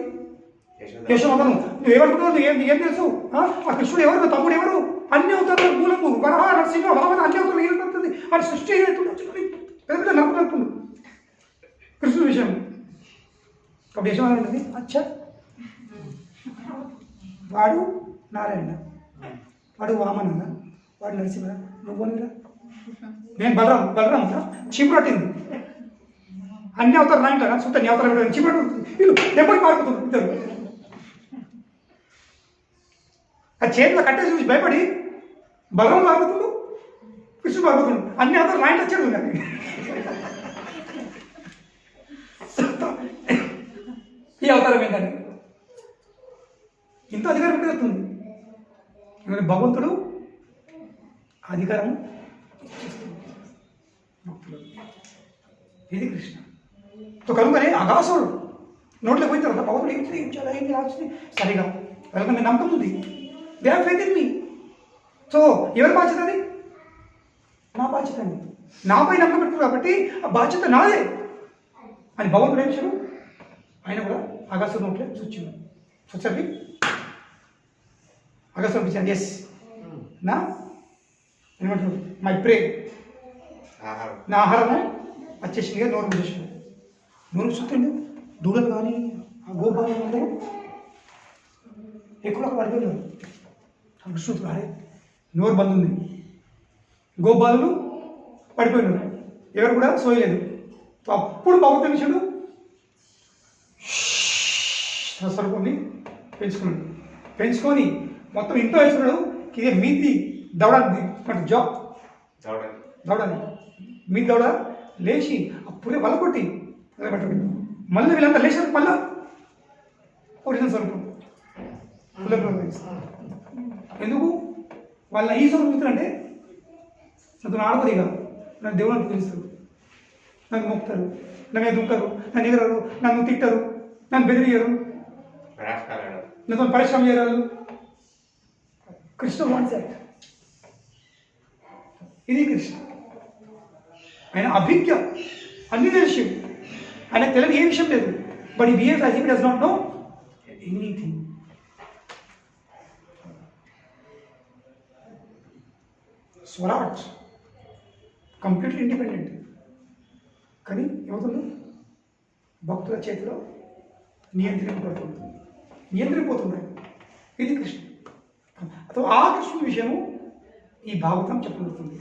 యశోదను. నువ్వేమనుకుంటున్నావు? ఏం తెలుసు? ఆ కృష్ణుడు ఎవరు? తమ్ముడు ఎవరు? అన్ని అవతారాలు మూలము వరహ నరసింహ భగవన్ అన్ని అవతారాలు ఏర్పడుతుంది. వాడి సృష్టి పెద్ద నడుపుతుంది కృష్ణుడి విషయం. కాబట్టి యశోద ఉంటుంది అచ్చా వాడు నారాయణ, వాడు వామన, వాడు నరసింహ, నువ్వు నేను బలరాం చీపురట్టింది అన్ని అవతారం నా ఇంట్లో సుత్త నీ అవతారం చీపురట్టు వీళ్ళు ఎప్పటికి మారిపోతుంది ఇద్దరు. ఆ చేతిలో కట్టేసి చూసి భయపడి బలరాం మారిపోతుండు, కృష్ణుడు మారిపోతుండు. అన్ని అవతారం నా ఇంట్లో వచ్చాడు కానీ ఈ అవతారం ఏంటంటే ఇంత అధికారం పెరుగుతుంది. భగవంతుడు అధికారం ఇది కృష్ణ. సో కనుకనే అగాసుడు నోట్లో పోయిన తర్వాత భగవంతుడు ఏం చేయాలి ఏం చేయాల్సింది సరిగా వాళ్ళకి మీ నమ్మకం ఉంది. They have faith in me. So ఎవరి బాధ్యత అది? నా బాధ్యత అండి. నాపై నమ్మకం పెట్టుకు కాబట్టి ఆ బాధ్యత నాదే అని భగవంతుడు ఏం చేశాడు? ఆయన కూడా అగాసుడు నోట్లే చూచింది. చూసండి అగస్త్యం పంపించాను. ఎస్ నా ఏమంటారు మై ప్రే నా ఆహారము వచ్చేసిందిగా నోరు మూసేసింది. నోరు చూస్తుంది దూడలు కానీ ఆ గోపాలు అందరూ ఎక్కువ పడిపోయినారు. కృష్ణుడు అరే నోరు బంద్ ఉంది, గోపాలు పడిపోయినారు, ఎవరు కూడా సోయలేదు. అప్పుడు భగవంతుని విషయుడు స్వరూపాన్ని పెంచుకొని మొత్తం ఇంట్లో వేసుకున్నాడు. ఇదే మీది దవడాన్ని జాబ్ దవడాన్ని మీది దవడ లేచి అప్పుడే వల కొట్టి అదే పట్టుకుని మళ్ళీ వీళ్ళంతా లేచారు. మళ్ళా ఒరిజినల్ స్వరూపం ఎందుకు వాళ్ళ ఈ స్వరూపం అంటే నన్ను ఆడపదిగా నన్ను దేవుడు పిలుస్తారు, నన్ను మొక్కుతారు, నన్ను దుంకరు, నన్ను ఎగరరు, నన్ను తిట్టరు, నన్ను బెదిరియరు, నన్ను పరిశ్రమ చేయరాలు. Krishna wants that. ఇది కృష్ణ. ఆయన అభిజ్ఞ, అన్ని తెలుసు, ఆయన తెలియని ఏ విషయం లేదు. But he behave as if does not know anything. స్వరాట్ కంప్లీట్లీ ఇండిపెండెంట్. కానీ ఏమవుతుంది? భక్తుల చేతిలో నియంత్రింపబడుతుంది. ఇది కృష్ణ. ఆ కృష్ణుడి విషయము ఈ భాగవతం చెప్పబడుతుంది.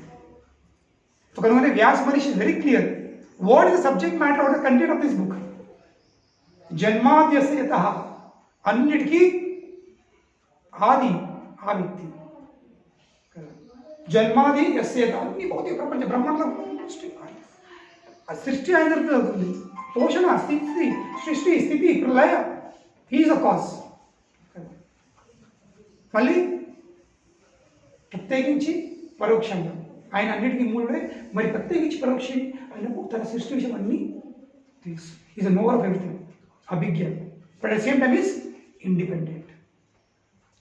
కనుక Vyasa Maharshi is very clear what is the subject matter of the content of this book. జన్మాద్యస్య యతః, అన్నిటికీ ఆది ఆ వ్యక్తి. జన్మాది యస్య యతః, అన్ని భౌతిక ప్రపంచ బ్రహ్మాండం సృష్టి ఆయన జరుగుతుంది. పోషణ, సృష్టి, స్థితి, ప్రళయ, హీఈస్ అ కాజ్. మళ్ళీ ప్రత్యేకించి పరోక్షంగా ఆయన అన్నిటికీ మూలమే. మరి ప్రత్యేకించి పరోక్షం ఆయనకు తన సృష్టి విషయం అన్నీ తెలుసు. Is a knower of everything, అభిజ్ఞ. But at same time is independent.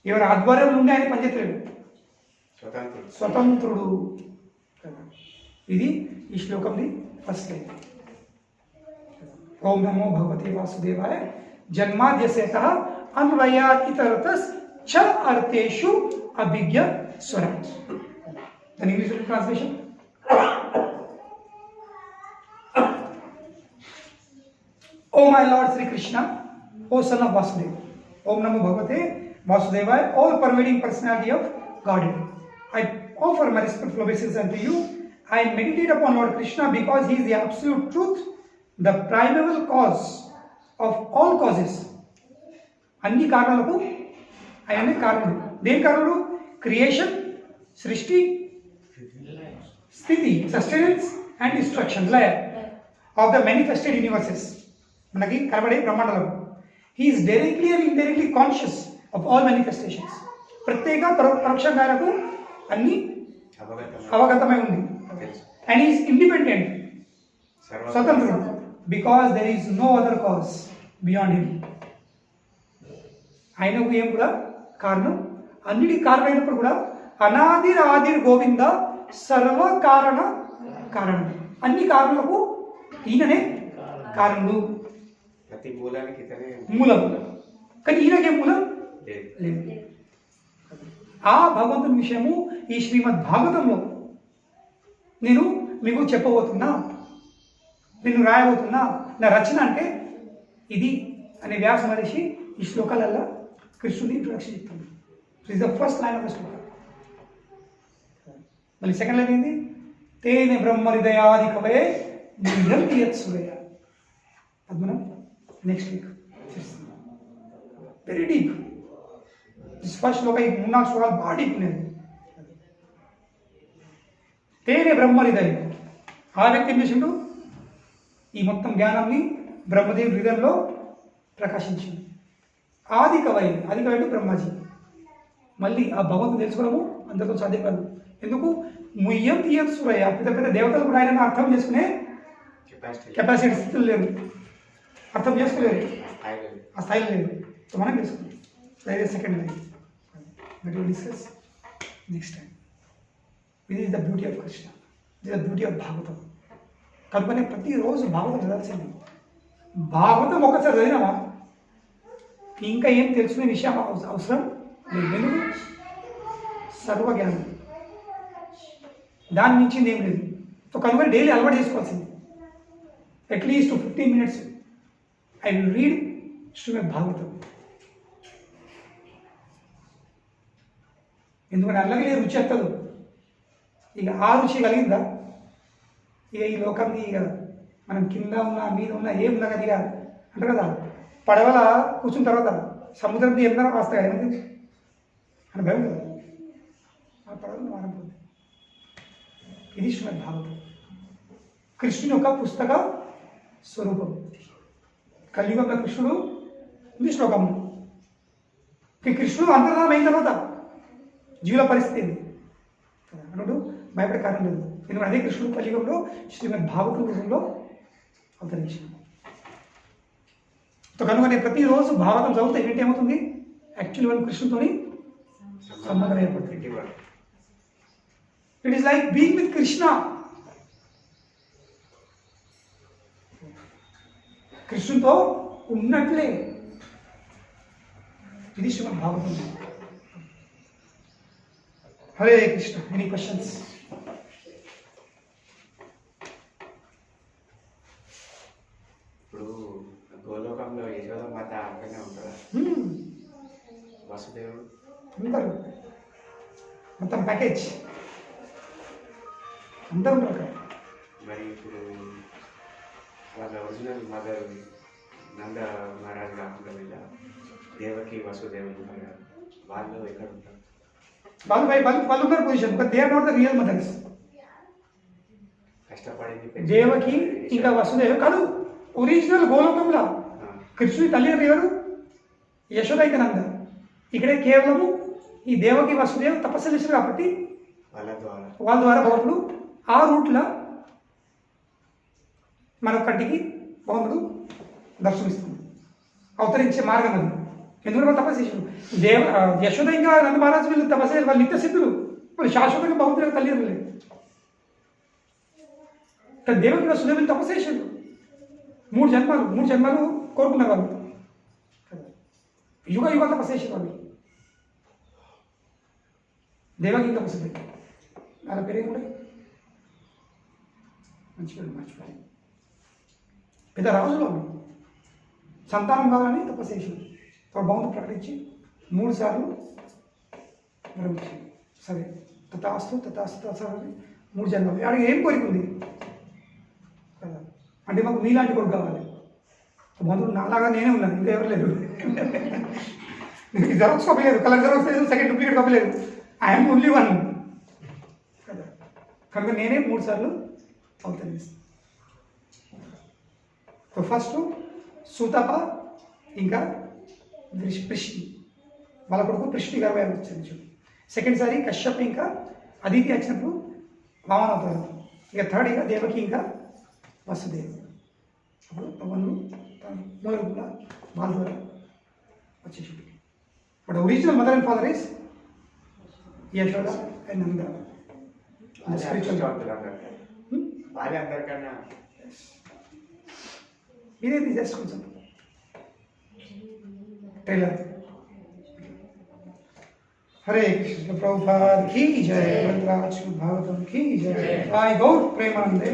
ఎవరి ఆధ్వర్యంలో ఉండి ఆయన పనిచేయలేడు, స్వతంత్రుడు. ఇది ఈ శ్లోకంది ఫస్ట్ లైన్. ఓం నమో భగవతే వాసుదేవాయ. జన్మాద్యస్యతః అన్వయాత్ ఇతరతస్ చ అర్థేషు అభిజ్ఞ స్వరాట్. The English translation. O my Lord Sri Krishna, O son of Vasudeva, Om Namo Bhagavate Vasudevaya, all pervading personality of Godhead, I offer my respectful obeisance unto you. I meditate upon Lord Krishna because he is the absolute truth, the primeval cause of all causes. అన్ని కారణాలకు ఆయనే కారణుడు. దేని కారణుడు? Creation, సృష్టి, స్థితి, sustenance and destruction, లయ of the manifested universes, మనకి కనబడే బ్రహ్మాండాలకు. He is directly and indirectly conscious of all manifestations. ప్రత్యేక పరోక్షంగా ఆయనకు అన్ని అవగతమై ఉంది. అండ్ ఈజ్ ఇండిపెండెంట్, స్వతంత్రుడు, because there is no other cause beyond him. ఆయనకు ఏం కూడా కారణం, అన్నిటికీ కారణమైనప్పుడు కూడా అనాదిరాదిర్ గోవింద సర్వ కారణ కారణం. అన్ని కారణాలకు ఈయననే కారణుడు, ప్రతి మూలానికి ఇతనే మూలం. కానీ ఈయనకే మూలం లేదు. ఆ భగవంతుని విషయము ఈ శ్రీమద్ భాగవతంలో నేను మీకు చెప్పబోతున్నా, నేను రాయబోతున్నా. నా రచన అంటే ఇది అనే వ్యాస మహర్షి ఈ శ్లోకాలల్లో కృష్ణుని ఇంట్రొడక్షన్ చెప్తాను. Is the first line of the shloka. మళ్ళీ సెకండ్ లైన్ ఏంది? తేనే బ్రహ్మ హృదయాది కవే నిరంతి యత్సురయ. అది మనం నెక్స్ట్ వీక్ చేస్తున్నాం. Very deep. దిస్ ఫస్ట్ శ్లోక ఈ 3-4 శ్లోకాలు బాగా డీప్ ఉన్నాయి. తేనే బ్రహ్మ హృదయం. ఆ వ్యక్తి ఏం చేసిండు? ఈ మొత్తం జ్ఞానాన్ని బ్రహ్మదేవి హృదయంలో ప్రకాశించింది. ఆది కవై, ఆది కవై అంటే బ్రహ్మాజీ. మళ్ళీ ఆ భగవంతుని తెలుసుకోవడము అందరితో సాధ్యం కాదు. ఎందుకు? ముయ్యం తీయం సూరయ్య. పెద్ద పెద్ద దేవతలు కూడా ఆయన అర్థం చేసుకునే కెపాసిటీ స్థితులు లేవు, అర్థం చేసుకోలేరు, ఆ స్థాయిలో లేదు. సో మనం తెలుసుకుంటాం. అదే second line but will discuss next time. ఇది is the beauty of Krishna, ఇది ద బ్యూటీ ఆఫ్ భాగవతం. కనుకనే ప్రతిరోజు భాగవతం చదవాల్సింది. భాగవతం ఒకసారి చదివినామా ఇంకా ఏం తెలుసుకునే విషయం అవసరం లేదు. ఎందుకు? సర్వజ్ఞానం, దాని మించింది ఏం లేదు. సో కనుక డైలీ అలవాటు చేసుకోవాల్సింది. At least 15 minutes I will read Shrimad Bhagavatam. ఎందుకంటే అల్లగే రుచి వస్తుంది. ఇక ఆ రుచి కలిగిందా ఇక ఈ లోకాన్ని ఇక మనం కింద ఉన్నా మీద ఉన్నా ఏమున్నా కానీ ఇక అంటారు కదా, పడవల కూర్చున్న తర్వాత సముద్రం ఏమన్నా వస్తాయి ఏమైంది అని భయం కదా, ఆ పడవలు మారిపోతుంది. ఇది శ్రీమద్ భాగవతం, కృష్ణుని యొక్క పుస్తక స్వరూపం. కలియుగంలో కృష్ణుడు ఉంది శ్లోకము. కృష్ణుడు అంతర్ధానం అయిన తర్వాత జీవుల పరిస్థితి ఏంది అన్నాడు, భయపడే కారణం లేదు. ఎందుకంటే అదే కృష్ణుడు కలియుగంలో శ్రీమద్ భాగవతం రూపంలో అవతరించాడు. కనుక నేను ప్రతిరోజు భాగవతం చదివితే ఏంటి ఏమవుతుంది? యాక్చువల్లీ వాళ్ళు కృష్ణుడితోని సంబంధం ఏర్పడుతుంది. It is like being with Krishna. కృష్ణుతో ఉన్నట్లే. ఇది శ్రీమద్ భాగవతం. హరే కృష్ణ. Any questions? ఇప్పుడు గోలోకంలో యశోద మాత అక్కడనే ఉంటారా? వసుదేవుడు ఉంటారు, మొత్తం ప్యాకేజ్ అందరూ ఉంటారు. మరి ఇప్పుడు వాళ్ళ ఒరిజినల్ మదర్ నంద మహారాజ్ కాకుండా వీళ్ళ దేవకి వసుదేవుడు ఉన్నారు కదా, వాళ్ళు ఎక్కడ ఉంటారు? వాళ్ళు ఉన్నారు position, but they are not the real mothers. కష్టపడింది దేవకి ఇంకా వసుదేవ కాదు. ఒరిజినల్ గోలోకంలో కృష్ణుడి తల్లిదండ్రులు ఎవరు? యశోద ఇంకా నంద. ఇక్కడే కేవలము ఈ దేవకి వసుదేవ్ తపస్సు చేశారు కాబట్టి వాళ్ళ ద్వారా భగవంతుడు ఆ రూట్లో మన కంటికి భగవంతుడు దర్శనమిస్తుంది. అవతరించే మార్గం అది. ఎందుకంటే వాళ్ళు తపస్సు చేశారు. యశోద ఇంకా నంద మహారాజు వీళ్ళు తపస్సు చేశారు. వాళ్ళు నిత్య సిద్ధులు, వాళ్ళు శాశ్వతంగా భగవంతుడు తల్లిదండ్రులే. దేవకి వసుదేవ్ వీళ్ళు తపస్సు చేశారు. 3 జన్మలు కోరుకున్నారు వాళ్ళు. యుగ తపస్సు చేశారు వాళ్ళు. దేవకి తపస్సు వాళ్ళ పేరేం కూడా మంచి పేరు మర్చిపోయి పెద్ద రాజులు సంతానం కావాలని తపస్సు చేశారు. భగవంతుడు ప్రకటించి 3 సార్లు విరమించారు. సరే తథాస్తు 3 జన్మలు. ఆడికి ఏం కోరికుంది కదా, అంటే మాకు మీలాంటి కొడుకు కావాలి. భగవంతుడు నాలాగా నేనే ఉన్నాను, ఇంకా ఎవరు లేరు. జెరాక్స్ కాపీ లేదు, కలర్ జెరాక్స్ లేదు, సెకండ్ డూప్లికేట్ కాపీ లేదు. ఐఎమ్ ఓన్లీ వన్ కదా. కనుక నేనే 3 సార్లు అవతరిస్తాను. ఫస్ట్ సూతప ఇంకా పృష్టి, వాళ్ళ కొడుకు పృష్టి గారు వచ్చింది. సెకండ్ సారి కశ్యప్ ఇంకా అదితి వచ్చినప్పుడు వామన అవుతారు. ఇక థర్డ్ ఇక దేవకి ఇంకా వసుదేవ్. అప్పుడు పవన్లు మూల కూడా వాళ్ళ ద్వారా వచ్చేసి. But original mother and father is Yashoda and Nanda spiritual వాళ్ళే అందరికన్నా ఇదేది జస్ట్ కొంచెం ట్రైలర్ हरे कृष्ण प्रभुपाद की जय, भद्राक्ष भागवतम की जय, आई गौर प्रेमानंदे।